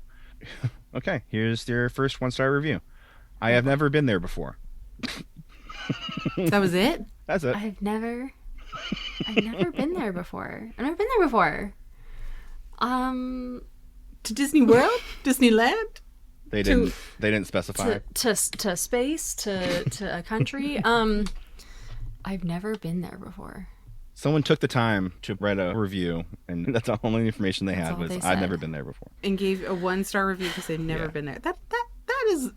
D: Okay, here's your first 1-star review. I have never been there before.
B: That was it?
D: That's it.
A: I've never been there before. I've never been there before.
B: To Disney World?
A: to-
B: Disneyland?
D: They didn't specify.
A: to space, to a country. I've never been there before.
D: Someone took the time to write a review, and that's the only information they had
A: all
D: was
A: they
D: I've
A: said.
D: never been there before.
B: And gave a 1-star review because they've never
D: Yeah.
B: been there. That is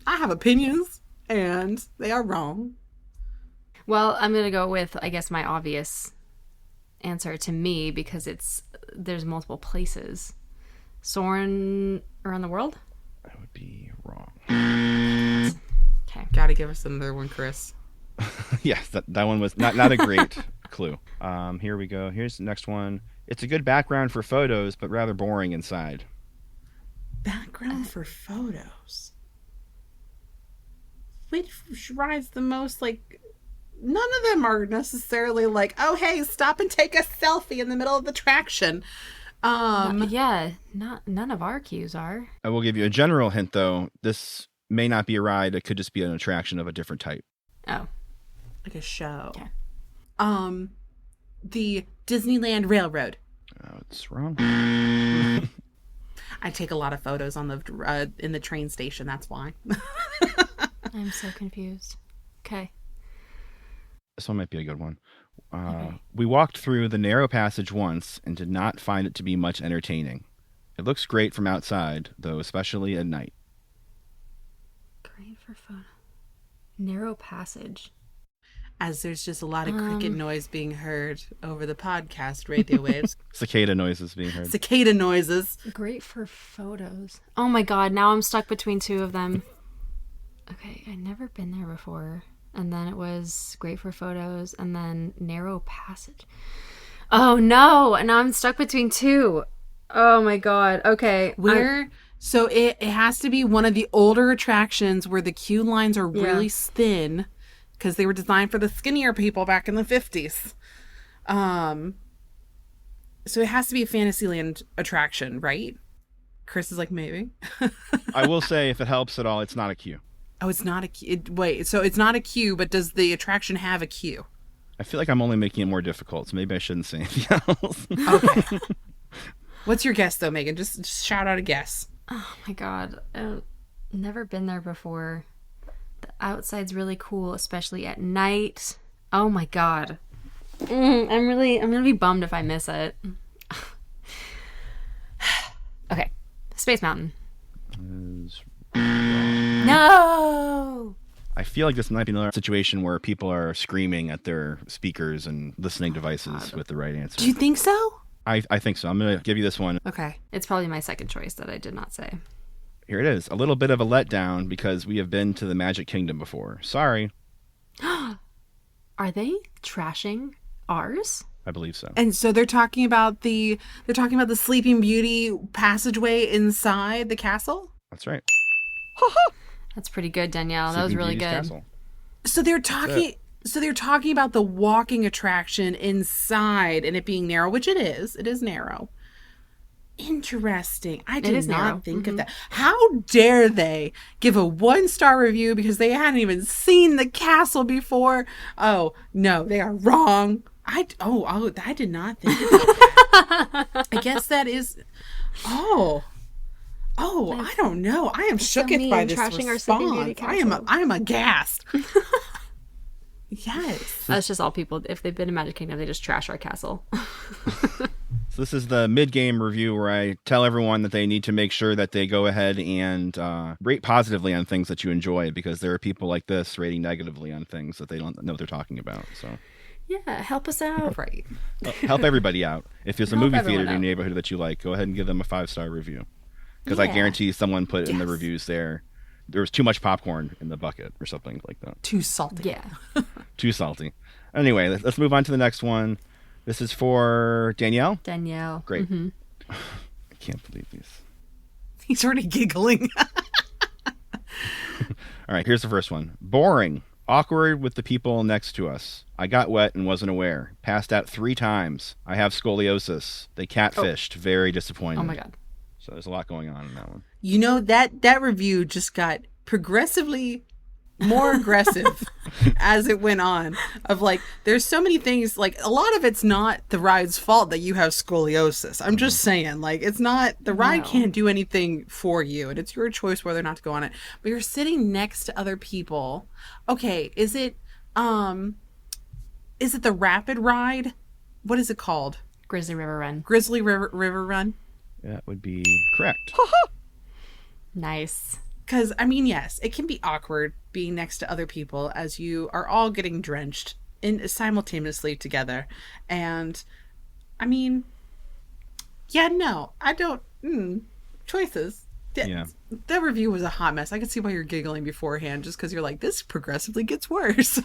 B: I have opinions and they are wrong.
A: Well, I'm gonna go with, I guess, my obvious answer to me because there's multiple places. Soarin' around the world.
D: That would be wrong.
A: Okay.
B: Gotta give us another one, Chris.
D: Yes, that one was not a great clue. Here we go. Here's the next one. It's a good background for photos, but rather boring inside.
B: Background for photos. Which rides the most like none of them are necessarily like, oh hey, stop and take a selfie in the middle of the attraction.
A: Yeah, none of our cues are.
D: I will give you a general hint, though. This may not be a ride. It could just be an attraction of a different type.
A: Oh,
B: like a show.
A: Okay.
B: The Disneyland Railroad.
D: Oh, it's wrong.
B: I take a lot of photos on the in the train station. That's why.
A: I'm so confused. Okay.
D: This one might be a good one.
A: Okay.
D: We walked through the narrow passage once and did not find it to be much entertaining. It looks great from outside, though, especially at night.
A: Great for photo. Narrow passage.
B: As there's just a lot of cricket noise being heard over the podcast radio waves.
D: Cicada noises being heard.
B: Cicada noises.
A: Great for photos. Oh my god, now I'm stuck between two of them. Okay, I'd never been there before. And then it was great for photos, and then narrow passage. Oh no, now I'm stuck between two. Oh my god. Okay.
B: So it has to be one of the older attractions where the queue lines are really thin because they were designed for the skinnier people back in the 50s. So it has to be a Fantasyland attraction, right? Chris is like, maybe.
D: I will say, if it helps at all, it's not a queue.
B: Oh, it's not a queue. Wait, so it's not a queue, but does the attraction have a queue?
D: I feel like I'm only making it more difficult, so maybe I shouldn't say anything else.
B: Okay. What's your guess, though, Megan? Just shout out a guess.
A: Oh my god. I've never been there before. The outside's really cool, especially at night. Oh my god. I'm gonna be bummed if I miss it. Okay. Space Mountain. No!
D: I feel like this might be another situation where people are screaming at their speakers and listening devices with the right answer.
B: Do you think so?
D: I think so. I'm going to give you this one.
B: Okay.
A: It's probably my second choice that I did not say.
D: Here it is. A little bit of a letdown because we have been to the Magic Kingdom before. Sorry.
A: Are they trashing ours?
D: I believe so.
B: And so they're talking about the Sleeping Beauty passageway inside the castle.
D: That's right.
A: That's pretty good, Danielle. That was
D: Sleeping
A: really
D: Beauty's
A: good.
D: Castle.
B: So they're talking. So they're talking about the walking attraction inside and it being narrow, which it is. It is narrow. Interesting. I did
A: is
B: not
A: narrow.
B: think of that. How dare they give a 1-star review because they hadn't even seen the castle before? Oh no, they are wrong. I did not think of that. I guess that is. Oh. Oh, I don't know. I am shooketh by this
A: trashing our Sleeping Beauty
B: response. I am aghast. Yes.
A: That's just all people. If they've been in Magic Kingdom, they just trash our castle.
D: So this is the mid-game review where I tell everyone that they need to make sure that they go ahead and rate positively on things that you enjoy, because there are people like this rating negatively on things that they don't know what they're talking about. So
A: Yeah, help us out.
B: Right.
D: help everybody out. If there's a
A: Help
D: movie
A: everyone
D: theater in your
A: out.
D: neighborhood that you like, go ahead and give them a 5-star review. Because I
A: Yeah.
D: guarantee someone put in the reviews there was too much popcorn in the bucket or something like that.
B: Too salty.
A: Yeah.
D: Too salty. Anyway, let's move on to the next one. This is for Danielle.
A: Danielle.
D: Great. I can't believe these.
B: He's already giggling.
D: All right, here's the first one. Boring. Awkward with the people next to us. I got wet and wasn't aware. Passed out 3 times. I have scoliosis. They catfished. Very disappointed.
A: Oh my God.
D: So there's a lot going on in that one.
B: You know, that review just got progressively more aggressive as it went on, of like, there's so many things, like a lot of it's not the ride's fault that you have scoliosis. I'm just saying, like, it's not, the ride
A: No.
B: can't do anything for you, and it's your choice whether or not to go on it. But you're sitting next to other people. Okay, is it the rapid ride? What is it called?
A: Grizzly River Run.
B: Grizzly River Run?
D: That would be correct.
A: Nice.
B: Because, I mean, yes, it can be awkward being next to other people as you are all getting drenched simultaneously together. And, I mean, yeah, no, I don't, choices.
D: Yeah.
B: That review was a hot mess. I could see why you're giggling beforehand, just because you're like, this progressively gets worse.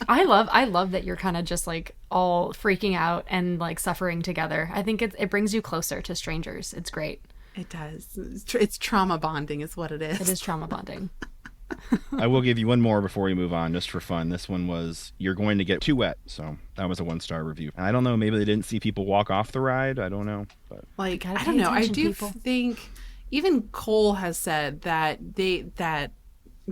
A: I love that you're kind of just like all freaking out and like suffering together. I think it brings you closer to strangers. It's great.
B: It does. It's trauma bonding is what it is.
A: It is trauma bonding.
D: I will give you one more before we move on, just for fun. This one was, you're going to get too wet. So that was a 1-star review. I don't know. Maybe they didn't see people walk off the ride. I don't know. But
B: Like,
A: Gotta
B: I
A: pay
B: don't know. I
A: attention,
B: do
A: people.
B: think even Cole has said that that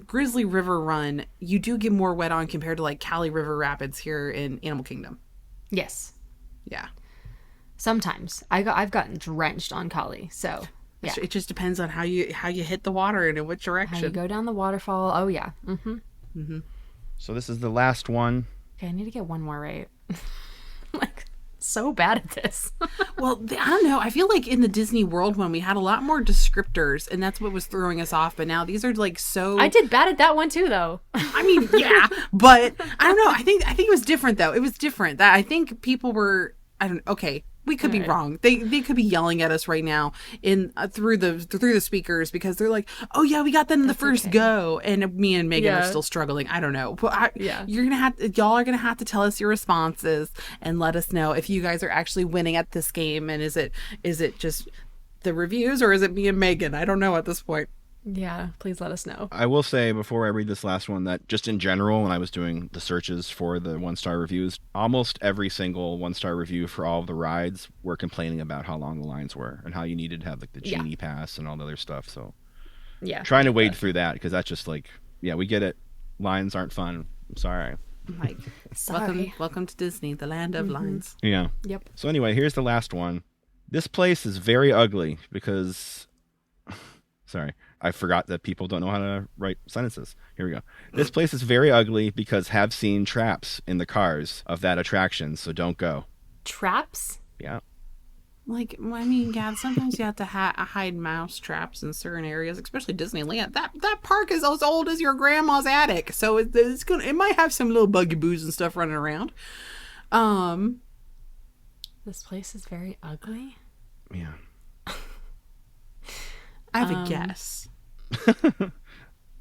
B: Grizzly River Run, you do get more wet on compared to like Cali River Rapids here in Animal Kingdom.
A: Yes.
B: Yeah.
A: Sometimes I've gotten drenched on Kali. So yeah.
B: It just depends on how you hit the water and in which
A: How you
B: direction.
A: go down the waterfall. Oh yeah. Mm-hmm.
D: so this is the last one.
A: Okay, I need to get one more right. Like, so bad at this.
B: Well, I don't know. I feel like in the Disney World one, we had a lot more descriptors, and that's what was throwing us off. But now these are like so.
A: I did bad at that one too, though.
B: I mean, yeah, but I don't know. I think it was different though. It was different. That I think people were. I don't. Okay, we could be wrong. They could be yelling at us right now through the speakers because they're like, oh yeah, we got that in the first go, and me and Megan are
A: Yeah.
B: still struggling. I don't know. But
A: Yeah.
B: y'all are gonna have to tell us your responses and let us know if you guys are actually winning at this game, and is it just the reviews or is it me and Megan? I don't know at this point.
A: Yeah, please let us know.
D: I will say before I read this last one that just in general, when I was doing the searches for the 1-star reviews, almost every single 1-star review for all of the rides were complaining about how long the lines were and how you needed to have like the
A: Yeah.
D: genie pass and all the other stuff. So
A: Yeah.
D: trying to wade through that, because that's just like, yeah, we get it. Lines aren't fun. I'm sorry.
B: Like,
A: Sorry.
B: welcome to Disney, the land of lines.
D: Yeah.
A: Yep.
D: So anyway, here's the last one. This place is very ugly because sorry, I forgot that people don't know how to write sentences. Here we go. This place is very ugly because have seen traps in the cars of that attraction, so don't go.
A: Traps?
D: Yeah.
B: Like, I mean, yeah, sometimes you have to hide mouse traps in certain areas, especially Disneyland. That park is as old as your grandma's attic, so it might have some little bugaboos and stuff running around.
A: This place is very ugly.
D: Yeah.
B: I have a guess.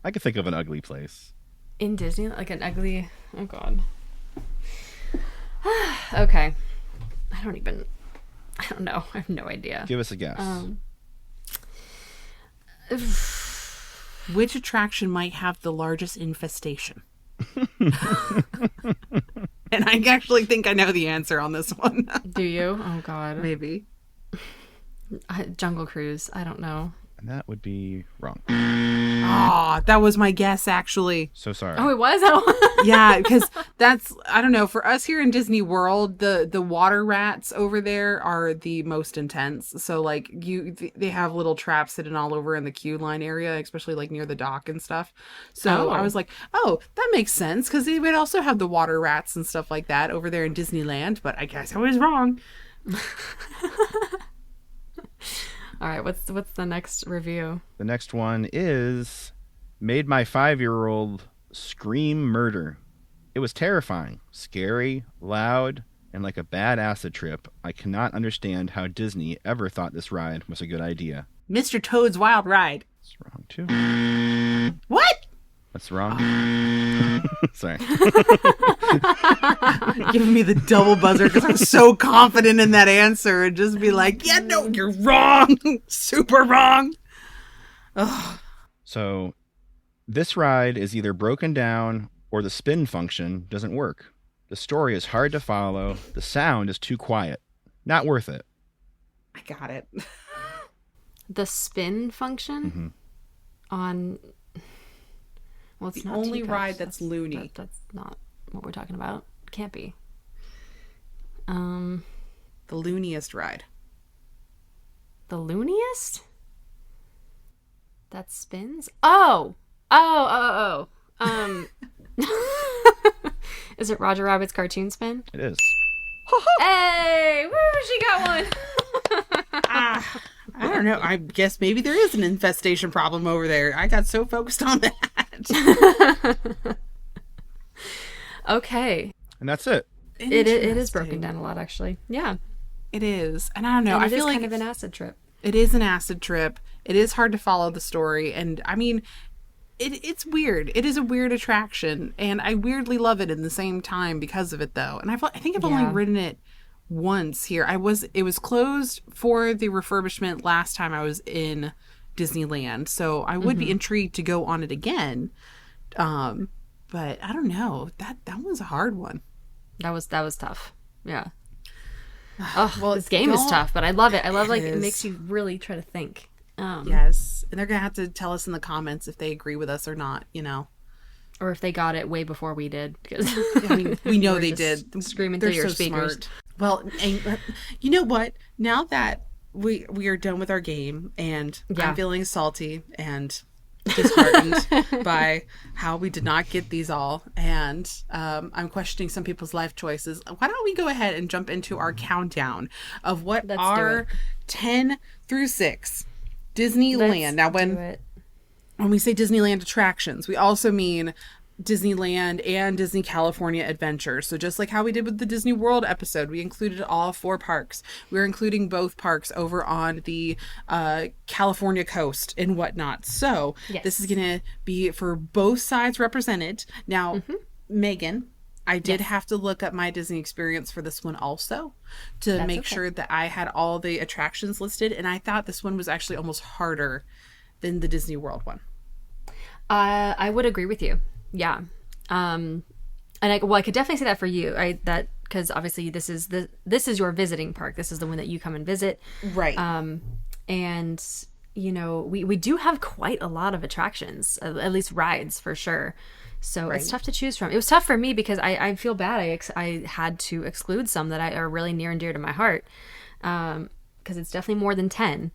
D: I could think of an ugly place.
A: In Disney, like an ugly. Oh God. Okay. I don't know. I have no idea.
D: Give us a guess.
B: Which attraction might have the largest infestation? And I actually think I know the answer on this one.
A: Do you? Oh God.
B: Maybe.
A: Jungle Cruise. I don't know.
D: I And that would be wrong.
B: Ah, that was my guess, actually.
D: So sorry.
A: Oh, it was? Oh.
B: Yeah, because that's, I don't know, for us here in Disney World, the water rats over there are the most intense. So like they have little traps hidden all over in the queue line area, especially like near the dock and stuff. So I was like, oh, that makes sense, because they would also have the water rats and stuff like that over there in Disneyland, but I guess I was wrong.
A: All right, what's the next review?
D: The next one is made my 5-year-old scream murder. It was terrifying, scary, loud, and like a bad acid trip. I cannot understand how Disney ever thought this ride was a good idea.
B: Mr. Toad's Wild Ride.
D: That's wrong too.
B: What?
D: That's wrong. Sorry.
B: Giving me the double buzzer because I'm so confident in that answer, and just be like, yeah, no, you're wrong. Super wrong. Ugh.
D: So this ride is either broken down or the spin function doesn't work. The story is hard to follow. The sound is too quiet. Not worth it.
B: I got it.
A: The spin function on... Well, it's
B: The
A: not
B: only
A: Teacups.
B: ride that's loony.
A: That's not what we're talking about. Can't be.
B: The looniest ride.
A: The looniest? That spins? Oh! Is it Roger Rabbit's cartoon spin?
D: It is.
A: Hey! Woo! She got one!
B: I don't know. I guess maybe there is an infestation problem over there. I got so focused on that.
A: Okay.
D: And that's it.
A: It is broken down a lot, actually. Yeah.
B: It is. And I don't know.
A: And
B: I
A: it
B: feel
A: is
B: like
A: kind of an acid trip.
B: it is an acid trip. It is hard to follow the story. And I mean, it's weird. It is a weird attraction. And I weirdly love it in the same time because of it, though. And I think I've only ridden it once here. It was closed for the refurbishment last time I was in Disneyland. So I would be intrigued to go on it again. But I don't know. That was a hard one.
A: That was tough. Yeah. Oh, well, this game is tough, but I love it. I love it makes you really try to think.
B: Yes. And they're going to have to tell us in the comments if they agree with us or not,
A: Or if they got it way before we did. Because
B: we know they did.
A: Screaming
B: They're
A: through your
B: so
A: speakers.
B: smart. Well, and, you know what? Now that we are done with our game, and I'm feeling salty and disheartened by how we did not get these all, and I'm questioning some people's life choices. Why don't we go ahead and jump into our countdown of what are 10 through 6 Disneyland. Now, when we say Disneyland attractions, we also mean Disneyland and Disney California Adventure. So just like how we did with the Disney World episode, we included all 4 parks. We're including both parks over on the California coast and whatnot. So this is going to be for both sides represented. Now, Megan, I did have to look up my Disney experience for this one also to make sure that I had all the attractions listed. And I thought this one was actually almost harder than the Disney World one.
A: I would agree with you. Yeah. And I could definitely say that for you, right? That, because obviously this is your visiting park. This is the one that you come and visit.
B: Right.
A: And we do have quite a lot of attractions, at least rides for sure. So it's tough to choose from. It was tough for me because I feel bad. I had to exclude some that are really near and dear to my heart. Because it's definitely more than 10.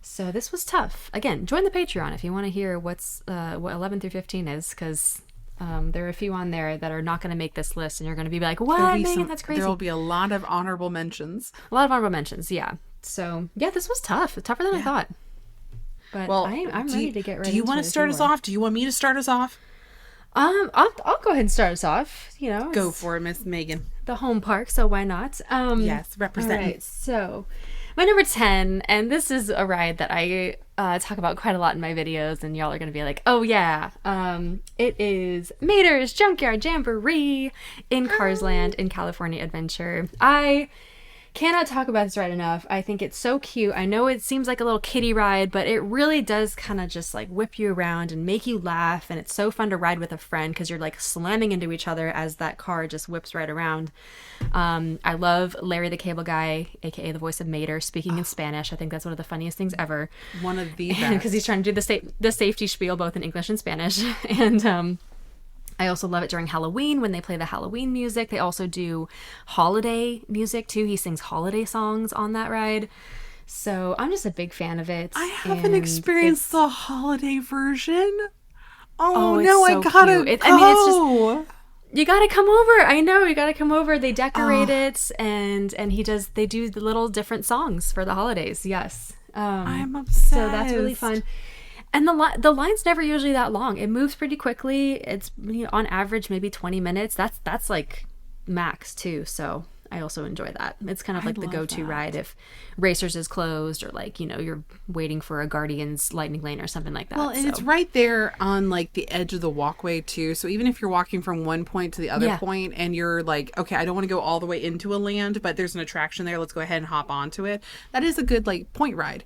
A: So this was tough. Again, join the Patreon if you want to hear what 11 through 15 is, because there are a few on there that are not going to make this list, and you're going to be like, what, Megan, that's crazy.
B: There will be a lot of honorable mentions.
A: A lot of honorable mentions, yeah. So, yeah, this was tough. Tougher than I thought. But well, I'm ready to get ready.
B: Do you want to start us off? Do you want me to start us off?
A: I'll go ahead and start us off.
B: Go for it, Miss Megan.
A: The home park, so why not?
B: Yes, represent.
A: All right, so my number 10, and this is a ride that I talk about quite a lot in my videos, and y'all are going to be like, oh yeah, it is Mater's Junkyard Jamboree in Cars Land in California Adventure. I Cannot talk about this ride enough. I think it's so cute. I know it seems like a little kiddie ride, but it really does kind of just like whip you around and make you laugh. And it's so fun to ride with a friend because you're like slamming into each other as that car just whips right around. I love Larry the Cable Guy, aka the voice of Mater, speaking in Spanish. I think that's one of the funniest things ever.
B: One of the best.
A: Because he's trying to do the safety spiel both in English and Spanish. And I also love it during Halloween when they play the Halloween music. They also do holiday music too. He sings holiday songs on that ride. So I'm just a big fan of it.
B: I haven't experienced the holiday version. Oh
A: it's
B: no,
A: so
B: I gotta
A: cute.
B: go.
A: I mean, it's just you gotta come over. I know you gotta come over. They decorate it, and they do the little different songs for the holidays. Yes,
B: I'm obsessed.
A: So that's really fun. And the line's never usually that long. It moves pretty quickly. It's on average maybe 20 minutes. That's like max too. So I also enjoy that. It's kind of like the go-to ride if Racers is closed or like you're waiting for a Guardians Lightning Lane or something like that.
B: Well, and it's right there on like the edge of the walkway too. So even if you're walking from one point to the other point and you're like, okay, I don't want to go all the way into a land, but there's an attraction there. Let's go ahead and hop onto it. That is a good like point ride,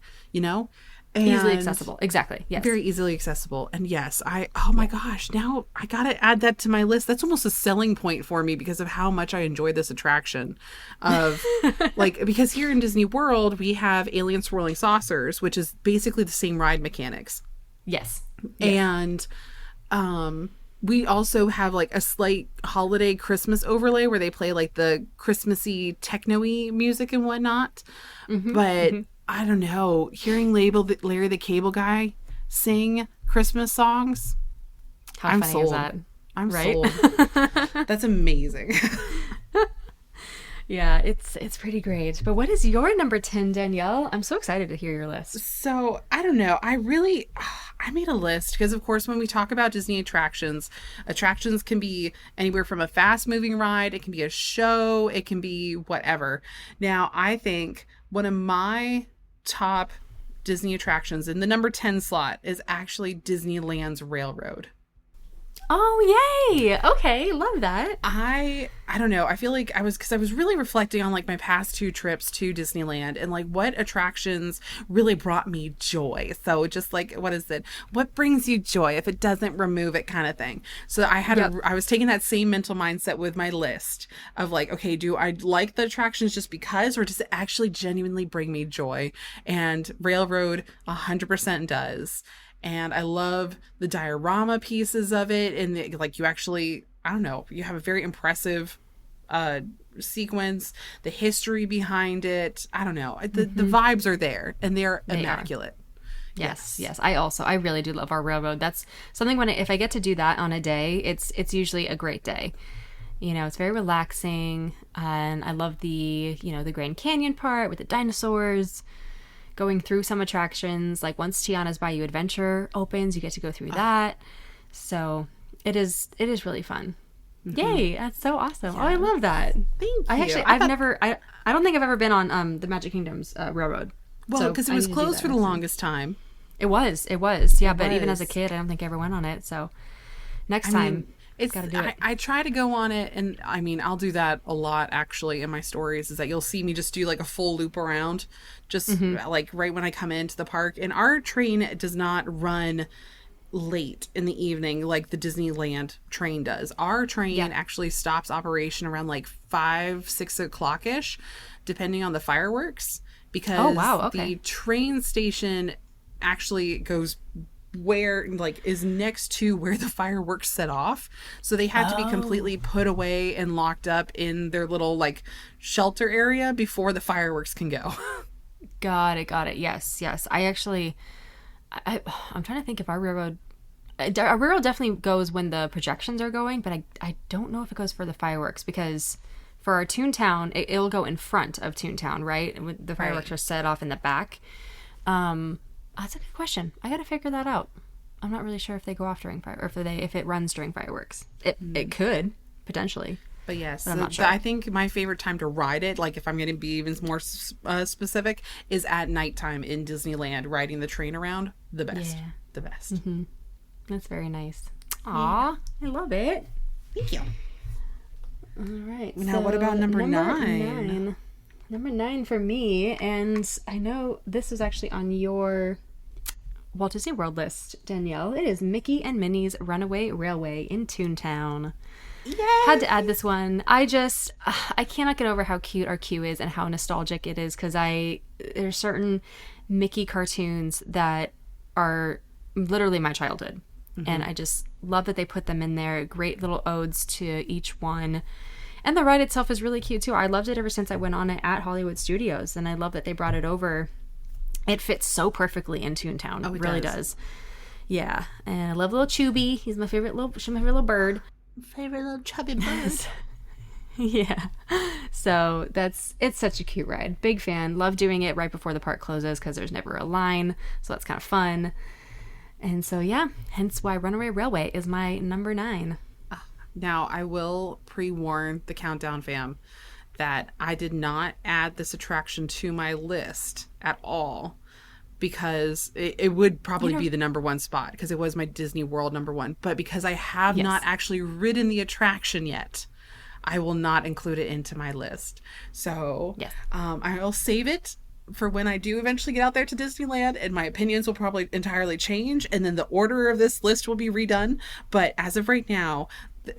B: And
A: easily accessible. Exactly. Yes.
B: Very easily accessible. And yes, oh my gosh, now I got to add that to my list. That's almost a selling point for me because of how much I enjoy this attraction of because here in Disney World, we have Alien Swirling Saucers, which is basically the same ride mechanics.
A: Yes.
B: And, we also have like a slight holiday Christmas overlay where they play like the Christmassy techno-y music and whatnot. But I don't know, hearing Larry the Cable Guy sing Christmas songs.
A: How funny
B: sold.
A: is that?
B: I'm
A: right?
B: sold. That's amazing.
A: Yeah, it's pretty great. But what is your number 10, Danielle? I'm so excited to hear your list.
B: So, I don't know. I made a list because, of course, when we talk about Disney attractions can be anywhere from a fast-moving ride. It can be a show. It can be whatever. Now, I think one of my top Disney attractions in the number 10 slot is actually Disneyland's Railroad.
A: Oh, yay. Okay. Love that.
B: I don't know. I feel like I was really reflecting on like my past 2 trips to Disneyland and like what attractions really brought me joy. So just like, what is it? What brings you joy if it doesn't remove it kind of thing. So I was taking that same mental mindset with my list of like, okay, do I like the attractions just because, or does it actually genuinely bring me joy? And Railroad 100% does. And I love the diorama pieces of it. And you actually, I don't know, you have a very impressive sequence, the history behind it. I don't know. The vibes are there and they're immaculate.
A: Yes. I really do love our railroad. That's something if I get to do that on a day, it's usually a great day. It's very relaxing. And I love the Grand Canyon part with the dinosaurs. Going through some attractions, like once Tiana's Bayou Adventure opens, you get to go through that. So it is really fun. Yay, that's so awesome. Yeah. Oh, I love that.
B: Thank you.
A: I don't think I've ever been on the Magic Kingdom's Railroad.
B: Well, because it was closed for the longest time.
A: It was. Yeah, but even as a kid, I don't think I ever went on it. So next time. Gotta do it.
B: I try to go on it, and I mean, I'll do that a lot actually in my stories, is that you'll see me just do like a full loop around just like right when I come into the park. And our train does not run late in the evening like the Disneyland train does. Our train actually stops operation around like 5-6 o'clock ish, depending on the fireworks, because the train station actually goes where like is next to where the fireworks set off, so they had to be completely put away and locked up in their little like shelter area before the fireworks can go.
A: Got it. Yes. I'm trying to think if our railroad definitely goes when the projections are going, but I don't know if it goes for the fireworks, because for our Toontown it'll go in front of Toontown, right? The fireworks are set off in the back. That's a good question. I got to figure that out. I'm not really sure if they go off during fireworks, or if it runs during fireworks. It could potentially.
B: But yes,
A: I'm not sure.
B: I think my favorite time to ride it, like if I'm going to be even more specific, is at nighttime in Disneyland, riding the train around. The best. Yeah. The best.
A: Mm-hmm. That's very nice. Aw, I love it.
B: Thank you.
A: All right.
B: Now, what about number 9?
A: Number 9 for me, and I know this was actually on your Walt Disney World list, Danielle. It is Mickey and Minnie's Runaway Railway in Toontown.
B: Yay!
A: Had to add this one. I cannot get over how cute our queue is and how nostalgic it is, because there's certain Mickey cartoons that are literally my childhood. And I just love that they put them in there. Great little odes to each one. And the ride itself is really cute too. I loved it ever since I went on it at Hollywood Studios, and I love that they brought it over. It fits so perfectly in Toontown.
B: Oh,
A: it really does. Yeah, and I love little Chubby. She's my favorite little bird.
B: Favorite little chubby bird.
A: Yeah. So it's such a cute ride. Big fan. Love doing it right before the park closes because there's never a line. So that's kind of fun. And so, yeah, hence why Runaway Railway is my number 9.
B: Now, I will pre-warn the Countdown fam that I did not add this attraction to my list at all, because it would probably be the number 1 spot, because it was my Disney World number 1. But because I have not actually ridden the attraction yet, I will not include it into my list. So I will save it for when I do eventually get out there to Disneyland, and my opinions will probably entirely change, and then the order of this list will be redone. But as of right now,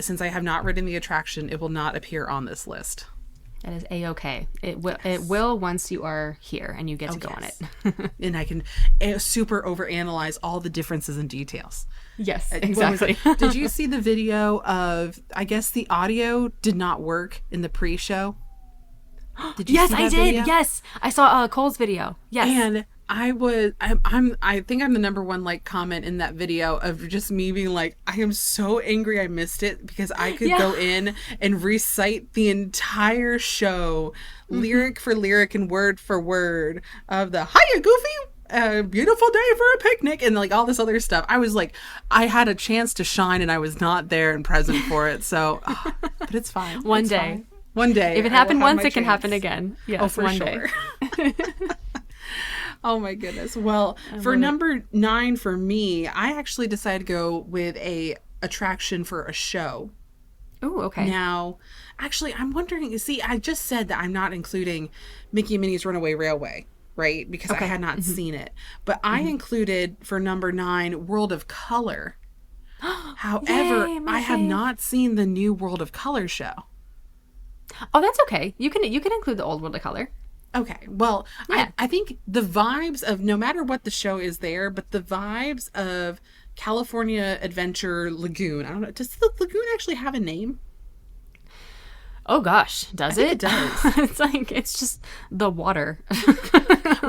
B: since I have not ridden the attraction, it will not appear on this list.
A: That is A-okay. It will once you are here and you get to go on it.
B: And I can super overanalyze all the differences and details.
A: Yes, exactly.
B: Did you see the video of, I guess the audio did not work in the pre-show? Did you
A: yes,
B: see that
A: I did.
B: video?
A: Yes, I saw Cole's video. Yes,
B: and I think I'm the number 1 comment in that video of just me being like, I am so angry I missed it, because I could go in and recite the entire show, lyric for lyric and word for word, of the "Hiya, Goofy, a beautiful day for a picnic," and like all this other stuff. I was like, I had a chance to shine and I was not there and present for it. So, but it's fine.
A: One day.
B: One day.
A: If it happened once, it can happen again. Yes,
B: oh, for
A: one
B: sure.
A: day.
B: Oh my goodness. Well, for number 9 for me, I actually decided to go with a attraction for a show.
A: Oh, okay.
B: Now, actually, I'm wondering, you see, I just said that I'm not including Mickey and Minnie's Runaway Railway, right? Because I had not seen it. But I included, for number 9, World of Color. However,
A: Yay,
B: I have not seen the new World of Color show.
A: Oh, that's okay. You can include the old World of Color.
B: Okay, well,
A: Yeah.
B: I think the vibes of, no matter what the show is there, but the vibes of California Adventure Lagoon, I don't know, does the lagoon actually have a name?
A: Oh gosh, does it?
B: It does.
A: It's just the water.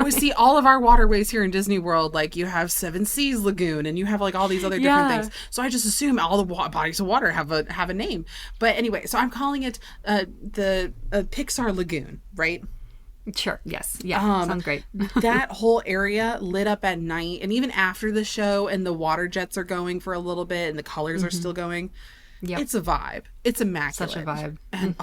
B: We see all of our waterways here in Disney World, like you have Seven Seas Lagoon, and you have like all these other different things. So I just assume all the bodies of water have a name. But anyway, so I'm calling it the Pixar Lagoon, right?
A: Sure. Yes. Yeah. Sounds great.
B: That whole area lit up at night, and even after the show, and the water jets are going for a little bit, and the colors are still going.
A: Yep.
B: It's a vibe. It's immaculate.
A: Such a vibe.
B: And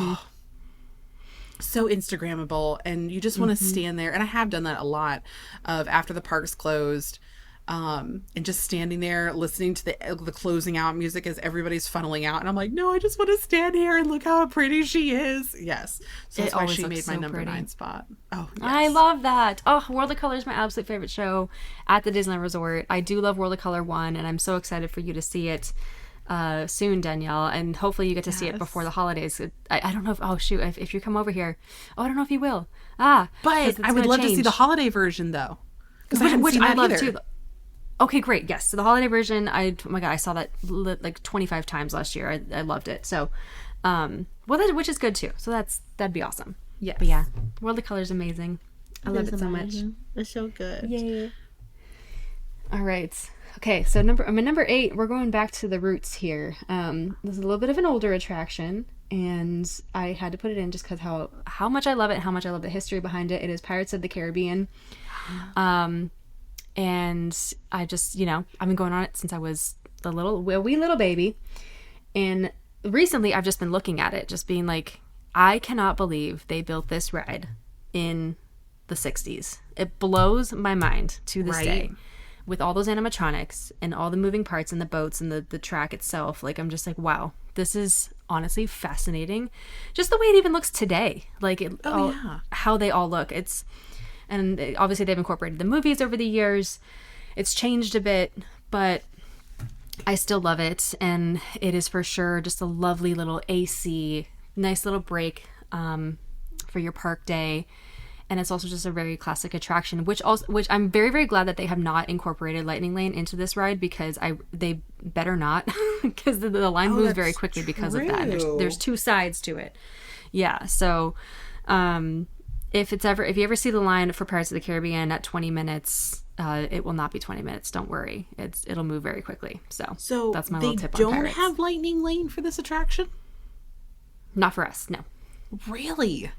B: so Instagrammable, and you just want to stand there. And I have done that a lot of after the parks closed, and just standing there listening to the closing out music as everybody's funneling out. And I'm like, no, I just want to stand here and look how pretty she is. Yes. So that's why she made my number 9 spot. Oh, yes.
A: I love that. Oh, World of Color is my absolute favorite show at the Disneyland Resort. I do love World of Color 1, and I'm so excited for you to see it soon, Danielle, and hopefully you get to see it before the holidays. I don't know if you come over here, I don't know if you will. But
B: I would love to see the holiday version though,
A: which I love too. Okay, great. Yes, so the holiday version, oh my god, I saw that like 25 times last year. I loved it. So which is good too, so that'd be awesome.
B: Yes.
A: But yeah, World of Color is amazing. I love it so much.
B: It's so good.
A: Yay. All right. Okay, so number 8, we're going back to the roots here. This is a little bit of an older attraction, and I had to put it in just because how much I love it, how much I love the history behind it. It is Pirates of the Caribbean. And I just, I've been going on it since I was a wee little baby. And recently I've just been looking at it, just being like, I cannot believe they built this ride in the 60s. It blows my mind to this day. with all those animatronics and all the moving parts and the boats and the track itself. Like, I'm just like, wow, this is honestly fascinating. Just the way it even looks today, like how they all look. And obviously they've incorporated the movies over the years. It's changed a bit, but I still love it. And it is for sure just a lovely little AC, nice little break for your park day. And it's also just a very classic attraction, which I'm very, very glad that they have not incorporated Lightning Lane into this ride, because they better not, because the line moves very quickly because of that. There's two sides to it. Yeah. So if you ever see the line for Pirates of the Caribbean at 20 minutes, it will not be 20 minutes. Don't worry. It'll move very quickly. So that's my little tip on Pirates.
B: They don't have Lightning Lane for this attraction?
A: Not for us. No.
B: Really?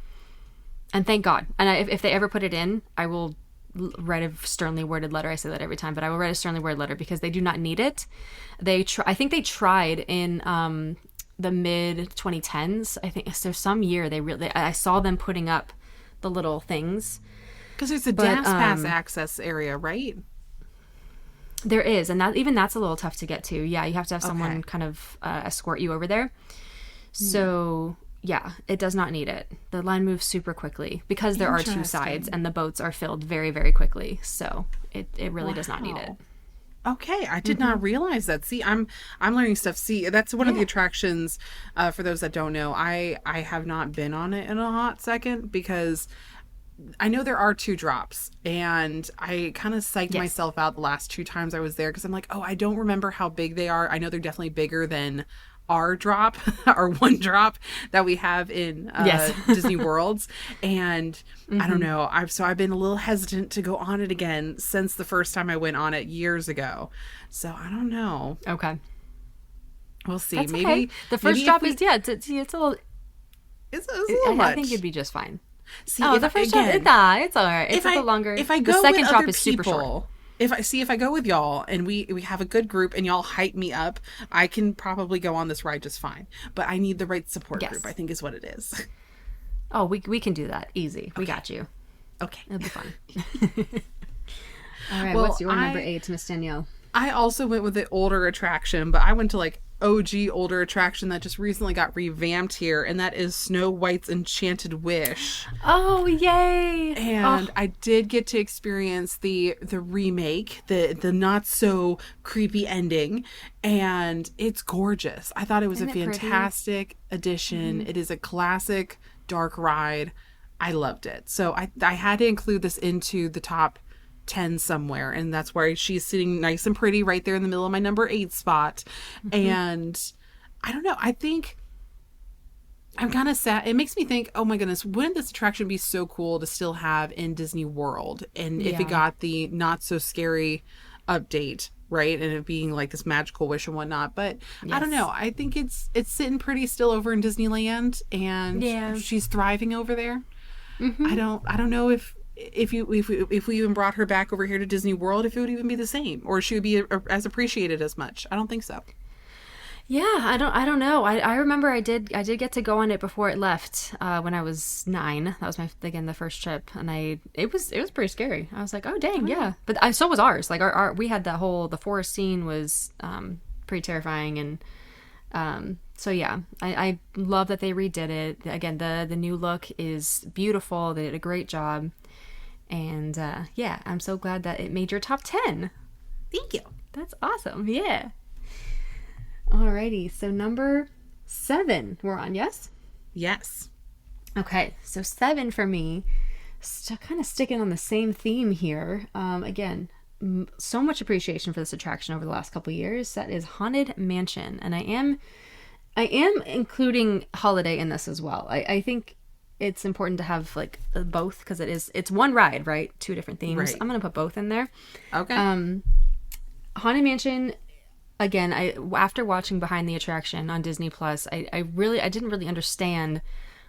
A: And thank God. And if they ever put it in, I will write a sternly worded letter. I say that every time, but I will write a sternly worded letter, because they do not need it. I think they tried in the mid 2010s. I think so. Some year I saw them putting up the little things.
B: Because there's a Dance Pass access area, right?
A: There is, and that's a little tough to get to. Yeah, you have to have someone kind of escort you over there. So. Yeah, it does not need it. The line moves super quickly because there are two sides and the boats are filled very, very quickly. So it really does not need it.
B: Okay, I did not realize that. See, I'm learning stuff. See, that's one of the attractions. For those that don't know, I have not been on it in a hot second, because I know there are 2 drops, and I kind of psyched myself out the last 2 times I was there, because I'm like, oh, I don't remember how big they are. I know they're definitely bigger than our drop, our one drop that we have in Disney Worlds, and I don't know. I've been a little hesitant to go on it again since the first time I went on it years ago. So I don't know.
A: Okay,
B: we'll see.
A: That's
B: maybe
A: okay. The first drop is it's a little.
B: It's a little much.
A: I think you'd be just fine.
B: See,
A: the first drop, it's all right. It's a little longer.
B: If I go
A: the second
B: with
A: drop
B: other
A: is super
B: people,
A: short.
B: If I go with y'all and we have a good group and y'all hype me up, I can probably go on this ride just fine. But I need the right support group, I think is what it is.
A: Oh, we can do that. Easy. Okay. We got you.
B: Okay.
A: It'll be fun. All right, what's your number 8, Miss Danielle?
B: I also went with the older attraction, but I went to like OG older attraction that just recently got revamped here, and that is Snow White's Enchanted Wish.
A: Oh, yay!
B: And I did get to experience the remake, the not so creepy ending, and it's gorgeous. I thought it was a fantastic addition. It is a classic dark ride. I loved it. So I had to include this into the top 10 somewhere, and that's where she's sitting nice and pretty right there in the middle of my number 8 spot. And I don't know, I think I'm kind of sad. It makes me think, oh my goodness, wouldn't this attraction be so cool to still have in Disney World? And if it got the not so scary update, right, and it being like this magical wish and whatnot. But I don't know, I think it's sitting pretty still over in Disneyland, and she's thriving over there. I don't know if we even brought her back over here to Disney World, if it would even be the same, or she would be as appreciated as much. I don't think so.
A: Yeah, I don't know. I remember I did get to go on it before it left when I was 9. That was the first trip, and it was pretty scary. I was like, oh dang, yeah. But so was ours. Like we had the forest scene was pretty terrifying, and so yeah, I love that they redid it. Again, the new look is beautiful. They did a great job. And I'm so glad that it made your top 10.
B: Thank you.
A: That's awesome. Yeah. Alrighty. So number 7 we're on, yes?
B: Yes.
A: Okay. So 7 for me, still kind of sticking on the same theme here. Again, so much appreciation for this attraction over the last couple of years. That is Haunted Mansion. And I am including Holiday in this as well. I think it's important to have like both, because it's one ride, right? 2 different themes. Right. I'm gonna put both in there.
B: Okay.
A: Haunted Mansion, again, after watching Behind the Attraction on Disney Plus, I didn't really understand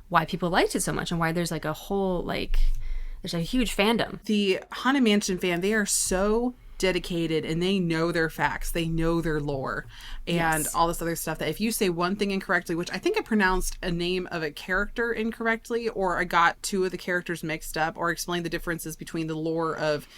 A: why people liked it so much, and why there's like a whole there's a huge fandom.
B: The Haunted Mansion fan, they are so dedicated, and they know their facts, they know their lore, and all this other stuff, that if you say one thing incorrectly, which I think I pronounced a name of a character incorrectly, or I got 2 of the characters mixed up, or explained the differences between the lore of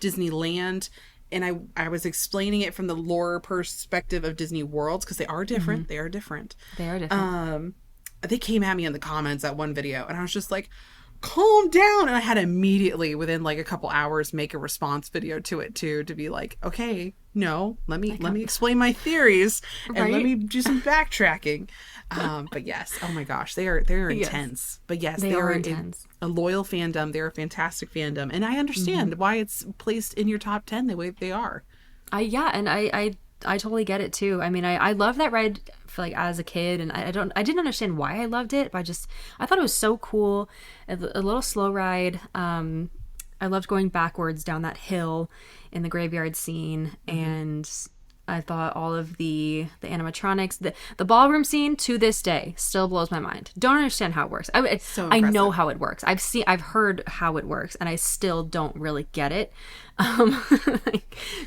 B: Disneyland and I was explaining it from the lore perspective of Disney Worlds, because they are different.
A: Mm-hmm.
B: They are different.
A: They are different.
B: They came at me in the comments at one video, and I was just like, calm down. And I had to immediately, within like a couple hours, make a response video to it too, to be like, okay, no, let me explain my theories and let me do some backtracking. But yes, oh my gosh, they're intense. But yes,
A: they are intense.
B: A loyal fandom. They're a fantastic fandom, and I understand why it's placed in your top 10 the way they are.
A: I totally get it too. I mean, I love that ride for like as a kid, and I didn't understand why I loved it, but I thought it was so cool. A little slow ride. I loved going backwards down that hill in the graveyard scene, and I thought all of the animatronics, the ballroom scene to this day still blows my mind. Don't understand how it works. I know how it works. I've heard how it works, and I still don't really get it.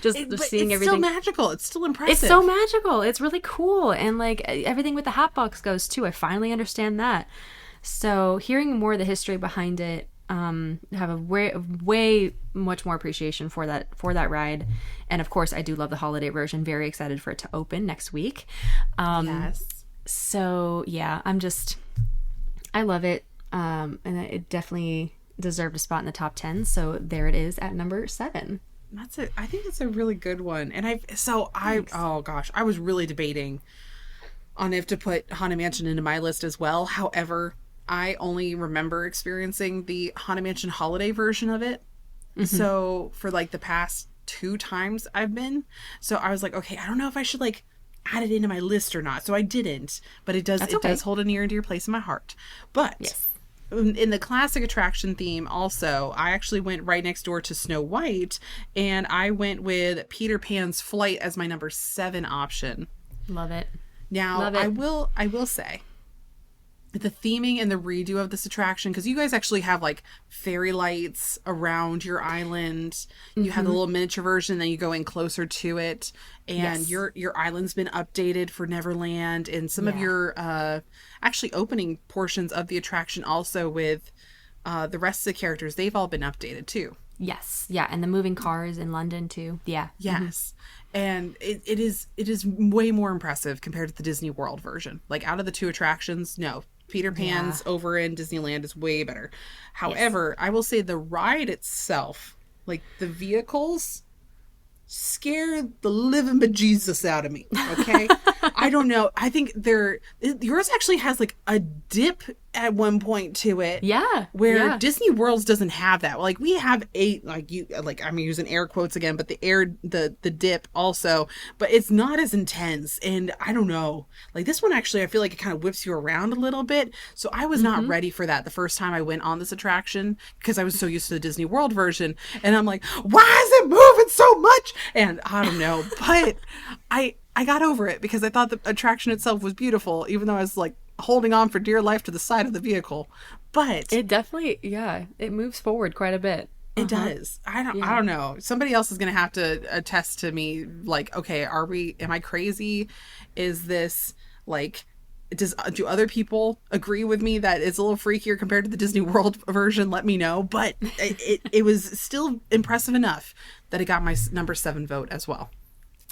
A: Just seeing everything. It's
B: still magical. It's still impressive.
A: It's so magical. It's really cool, and like everything with the Hatbox goes too. I finally understand that. So hearing more of the history behind it. Have a way much more appreciation for that ride, and of course I do love the holiday version. Very excited for it to open next week.
B: Yes.
A: So yeah, I love it, and it definitely deserved a spot in the top 10. So there it is at number 7.
B: That's it. I think it's a really good one, and oh gosh, I was really debating on if to put Haunted Mansion into my list as well. However, I only remember experiencing the Haunted Mansion holiday version of it. Mm-hmm. So for like the past 2 times I've been. So I was like, okay, I don't know if I should like add it into my list or not. So I didn't, but it does hold a near and dear place in my heart. But
A: yes.
B: In the classic attraction theme also, I actually went right next door to Snow White, and I went with Peter Pan's Flight as my number 7 option.
A: Love it.
B: Now,
A: Love it.
B: I will say, the theming and the redo of this attraction, because you guys actually have like fairy lights around your island. You have the little miniature version, then you go in closer to it, and your island's been updated for Neverland, and some of your actually opening portions of the attraction also with the rest of the characters, they've all been updated too.
A: Yes. Yeah, and the moving cars in London too. Yeah.
B: Yes. And it is way more impressive compared to the Disney World version. Like, out of the 2 attractions, no, Peter Pan's over in Disneyland is way better. However, I will say the ride itself, like the vehicles, scared the living bejesus out of me. Okay. I don't know. I think yours actually has like a dip at one point to it.
A: Yeah.
B: Where Disney Worlds doesn't have that. Like, we have I'm using air quotes again, but the dip also, but it's not as intense. And I don't know, like this one actually, I feel like it kind of whips you around a little bit. So I was not ready for that the first time I went on this attraction, because I was so used to the Disney World version, and I'm like, why is it moving so much? And I don't know, but I got over it because I thought the attraction itself was beautiful, even though I was like holding on for dear life to the side of the vehicle. But
A: it definitely, it moves forward quite a bit.
B: It does. I don't know. Somebody else is going to have to attest to me, like, okay, am I crazy? Is this like, do other people agree with me that it's a little freakier compared to the Disney World version? Let me know. But it was still impressive enough that it got my number 7 vote as well.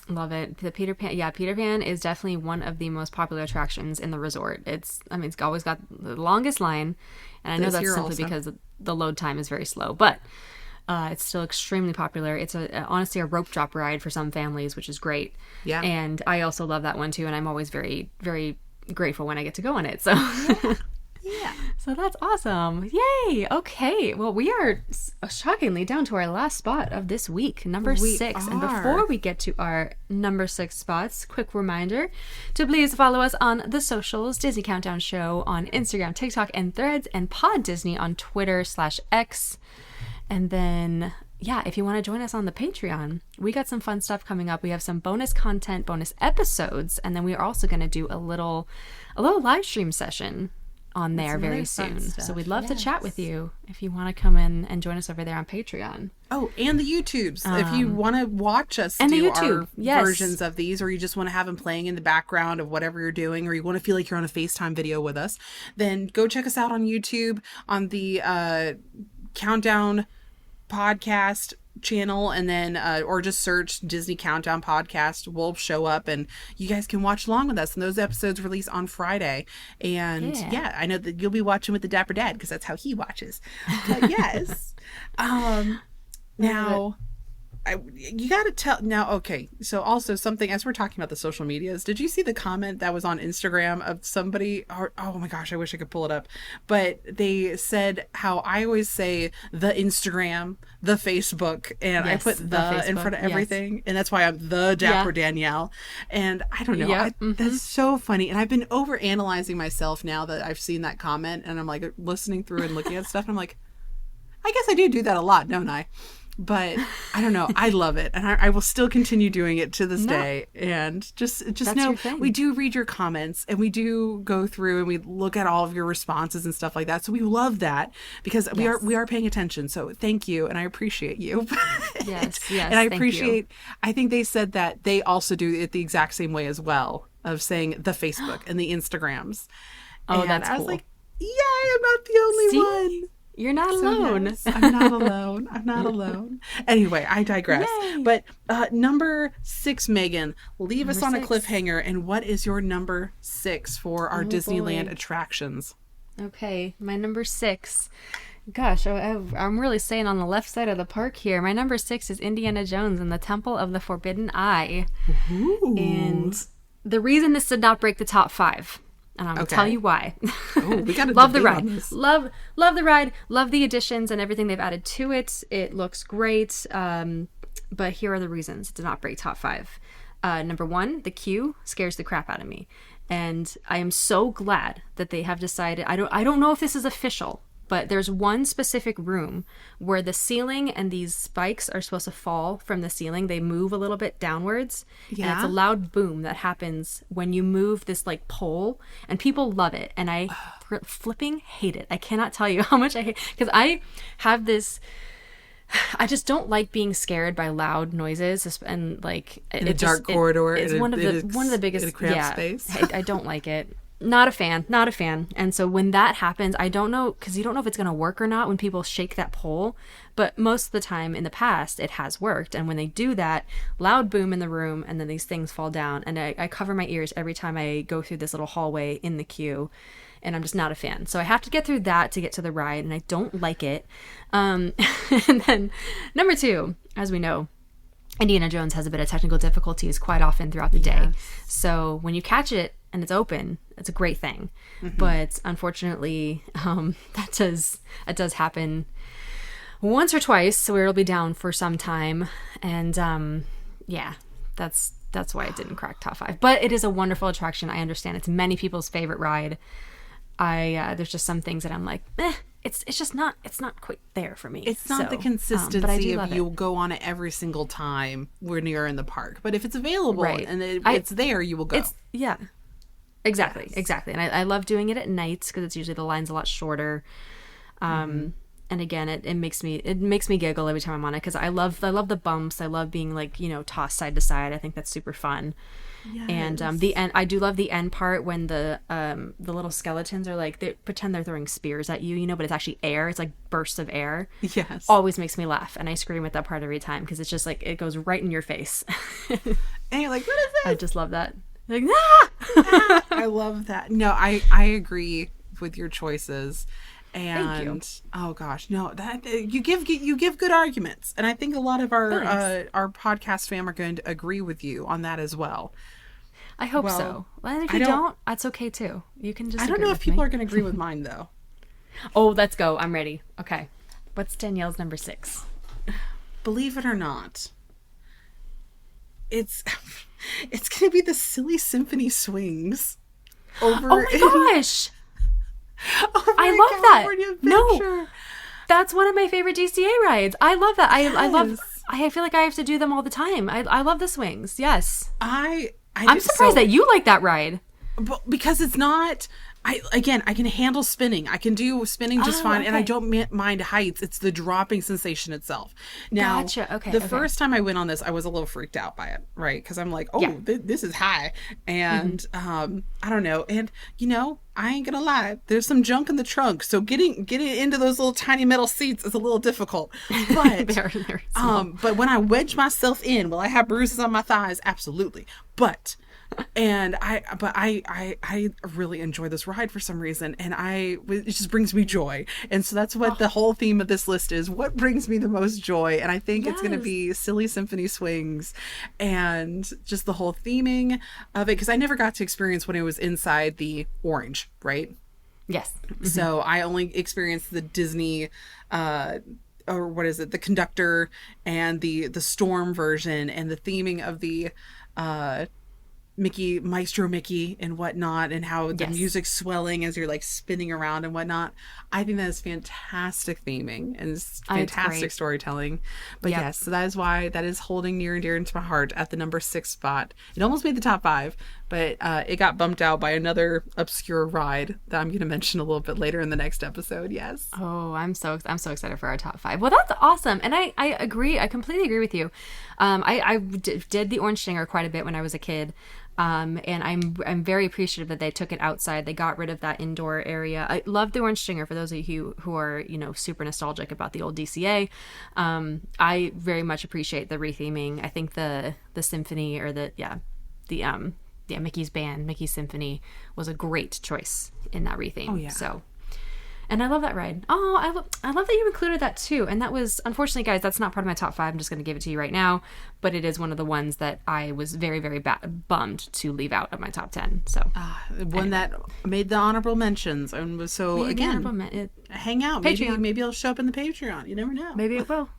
A: Love it. The Peter Pan is definitely one of the most popular attractions in the resort. It's always got the longest line, and I know that's simply because the load time is very slow, but it's still extremely popular. It's honestly a rope drop ride for some families, which is great. Yeah. And I also love that one too, and I'm always very, very grateful when I get to go on it. So
B: yeah.
A: So that's awesome. Yay. Okay. Well, we are shockingly down to our last spot of this week, number 6. And before we get to our number 6 spots, quick reminder to please follow us on the socials, Disney Countdown Show on Instagram, TikTok, and Threads, and Pod Disney on Twitter/X. And then, if you want to join us on the Patreon, we got some fun stuff coming up. We have some bonus content, bonus episodes, and then we are also going to do a little live stream session on there very soon. So we'd love to chat with you if you want to come in and join us over there on Patreon.
B: Oh, and the YouTubes. If you want to watch us and do our versions of these, or you just want to have them playing in the background of whatever you're doing, or you want to feel like you're on a FaceTime video with us, then go check us out on YouTube on the Countdown podcast channel, and then or just search Disney Countdown Podcast. We'll show up, and you guys can watch along with us. And those episodes release on Friday. And yeah, I know that you'll be watching with the Dapper Dad because that's how he watches. But yes, now. You got to tell now. Okay. So also something, as we're talking about the social medias, did you see the comment that was on Instagram of somebody, oh my gosh, I wish I could pull it up, but they said how I always say the Instagram, the Facebook, and I put the in front of everything. And that's why I'm the Dapper Danielle. And I don't know. That's so funny. And I've been over analyzing myself now that I've seen that comment, and I'm like listening through and looking at stuff. And I'm like, I guess I do that a lot, don't I? But I don't know. I love it. And I will still continue doing it to this day. And just know we do read your comments, and we do go through and we look at all of your responses and stuff like that. So we love that because we are paying attention. So thank you. And I appreciate you.
A: Yes.
B: And I appreciate, I think they said that they also do it the exact same way as well, of saying the Facebook and the Instagrams.
A: Oh,
B: and
A: that's cool.
B: I was like, yay, I'm not the only one.
A: You're not alone.
B: Yes, I'm not alone. I'm not alone. Anyway, I digress. Yay. But number 6, Megan, leave us on a cliffhanger. And what is your number 6 for our Disneyland attractions?
A: Okay, my number 6. Gosh, I'm really staying on the left side of the park here. My number 6 is Indiana Jones and the Temple of the Forbidden Eye.
B: Ooh.
A: And the reason this did not break the top 5. And I'm going to tell you why.
B: Oh, we got to
A: love the ride. Love the ride. Love the additions and everything they've added to it. It looks great. But here are the reasons it did not break top 5. Number 1, the queue scares the crap out of me. And I am so glad that they have decided, I don't know if this is official, but there's one specific room where the ceiling and these spikes are supposed to fall from the ceiling. They move a little bit downwards. Yeah. And it's a loud boom that happens when you move this like pole, and people love it. And I flipping hate it. I cannot tell you how much I hate, because I have this, I just don't like being scared by loud noises, and like
B: in a dark corridor.
A: It's one of the biggest.
B: In a cramped space.
A: I don't like it. Not a fan. And so when that happens, I don't know, because you don't know if it's going to work or not when people shake that pole. But most of the time in the past, it has worked. And when they do that, loud boom in the room, and then these things fall down. And I cover my ears every time I go through this little hallway in the queue. And I'm just not a fan. So I have to get through that to get to the ride, and I don't like it. And then number 2, as we know, Indiana Jones has a bit of technical difficulties quite often throughout the day. So when you catch it and it's open, it's a great thing. Mm-hmm. But unfortunately, that does happen once or twice, where it'll be down for some time. And that's why it didn't crack top 5. But it is a wonderful attraction. I understand it's many people's favorite ride. There's just some things that I'm like, it's just not, it's not quite there for me.
B: It's not the consistency of you'll go on it every single time when you're in the park. But if it's available and it's there, you will go.
A: Exactly. And I love doing it at night because it's usually the line's a lot shorter. And again, it makes me giggle every time I'm on it, because I love the bumps. I love being like, tossed side to side. I think that's super fun. Yes. And the end, I do love the end part when the little skeletons are like, they pretend they're throwing spears at you, but it's actually air. It's like bursts of air.
B: Yes.
A: Always makes me laugh, and I scream at that part every time because it's just like it goes right in your face.
B: And you're like, what is this?
A: I just love that. Like, ah!
B: I love that. No, I agree with your choices. And
A: thank you.
B: Oh gosh, no, that you give good arguments, and I think a lot of our podcast fam are going to agree with you on that as well.
A: I hope so. Well, if you don't, that's okay too. You can just.
B: I don't know if people are going to agree with mine though.
A: Oh, let's go! I'm ready. Okay, what's Danielle's number 6?
B: Believe it or not, it's going to be the Silly Symphony swings.
A: Oh my gosh! I love that. No, that's one of my favorite DCA rides. I love that. I feel like I have to do them all the time. I love the swings. Yes. I'm surprised that you like that ride.
B: Because it's not, I can handle spinning. I can do spinning just fine, and I don't mind heights. It's the dropping sensation itself. Now,
A: Gotcha. Okay.
B: the first time I went on this, I was a little freaked out by it, right? Because I'm like, oh, this is high, and I don't know, and I ain't gonna lie, there's some junk in the trunk, so getting into those little tiny metal seats is a little difficult. But
A: They're
B: but when I wedge myself in, will I have bruises on my thighs? Absolutely. But I really enjoy this ride for some reason, and it just brings me joy. And so that's what the whole theme of this list is. What brings me the most joy? And I think it's going to be silly symphony swings and just the whole theming of it, because I never got to experience when it was inside the orange, right?
A: Yes.
B: So I only experienced the Disney or what is it, the conductor and the storm version, and the theming of the Maestro Mickey and whatnot, and how the music's swelling as you're like spinning around and whatnot. I think that is fantastic theming and it's fantastic storytelling. But yes, so that is why that is holding near and dear into my heart at the number 6 spot. It almost made the top 5, but it got bumped out by another obscure ride that I'm going to mention a little bit later in the next episode. Yes.
A: Oh, I'm so excited for our top 5. Well, that's awesome, and I agree. I completely agree with you. I did the Orange Stinger quite a bit when I was a kid. And I'm very appreciative that they took it outside. They got rid of that indoor area. I love the Orange Stinger. For those of you who are super nostalgic about the old DCA, I very much appreciate the retheming. I think the symphony or the Mickey's band, Mickey's Symphony was a great choice in that retheme.
B: Oh yeah.
A: So. And I love that ride. Oh, I love that you included that too. And that was, unfortunately, guys, that's not part of my top 5. I'm just going to give it to you right now. But it is one of the ones that I was very, very bummed to leave out of my top 10. So
B: one that made the honorable mentions. And was so, again, hang out. Maybe it'll show up in the Patreon. You never know.
A: Maybe it will.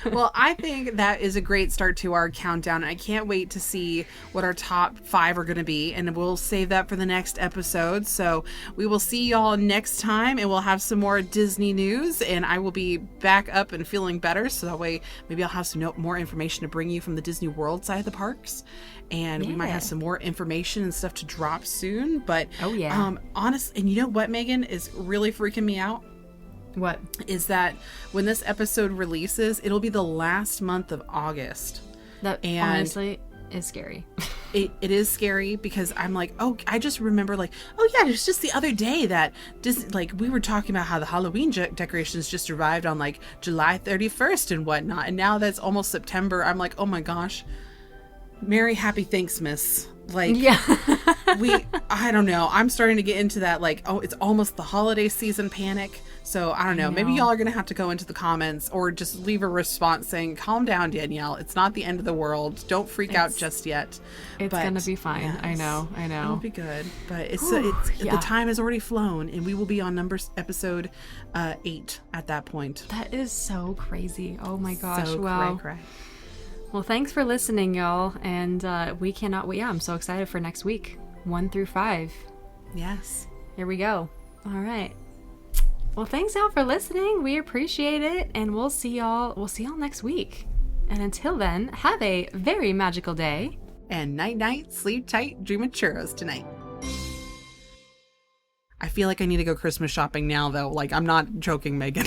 B: Well, I think that is a great start to our countdown. I can't wait to see what our top 5 are going to be, and we'll save that for the next episode. So we will see y'all next time, and we'll have some more Disney news, and I will be back up and feeling better, so that way maybe I'll have some more information to bring you from the Disney World side of the parks, and we might have some more information and stuff to drop soon. But honestly, and you know what, Megan, is really freaking me out?
A: What?
B: Is that when this episode releases, it'll be the last month of August.
A: That honestly is scary.
B: It is scary because I'm like, I just remember it's just the other day that we were talking about how the Halloween decorations just arrived on like July 31st and whatnot. And now that's almost September. I'm like, oh my gosh, Merry Happy Thanksmas. I don't know. I'm starting to get into that, it's almost the holiday season panic. So I don't know. Maybe y'all are going to have to go into the comments or just leave a response saying, calm down, Danielle. It's not the end of the world. Don't freak out just yet.
A: It's going to be fine. Yes, I know.
B: It'll be good. But the time has already flown, and we will be on episode 8 at that point.
A: That is so crazy. Oh my gosh.
B: So cray.
A: Well, thanks for listening, y'all. And we cannot wait. Yeah, I'm so excited for next week. 1 through 5.
B: Yes.
A: Here we go. All right. Well, thanks y'all for listening. We appreciate it. And we'll see y'all next week. And until then, have a very magical day.
B: And night, sleep tight, dream of churros tonight. I feel like I need to go Christmas shopping now, though. I'm not joking, Megan.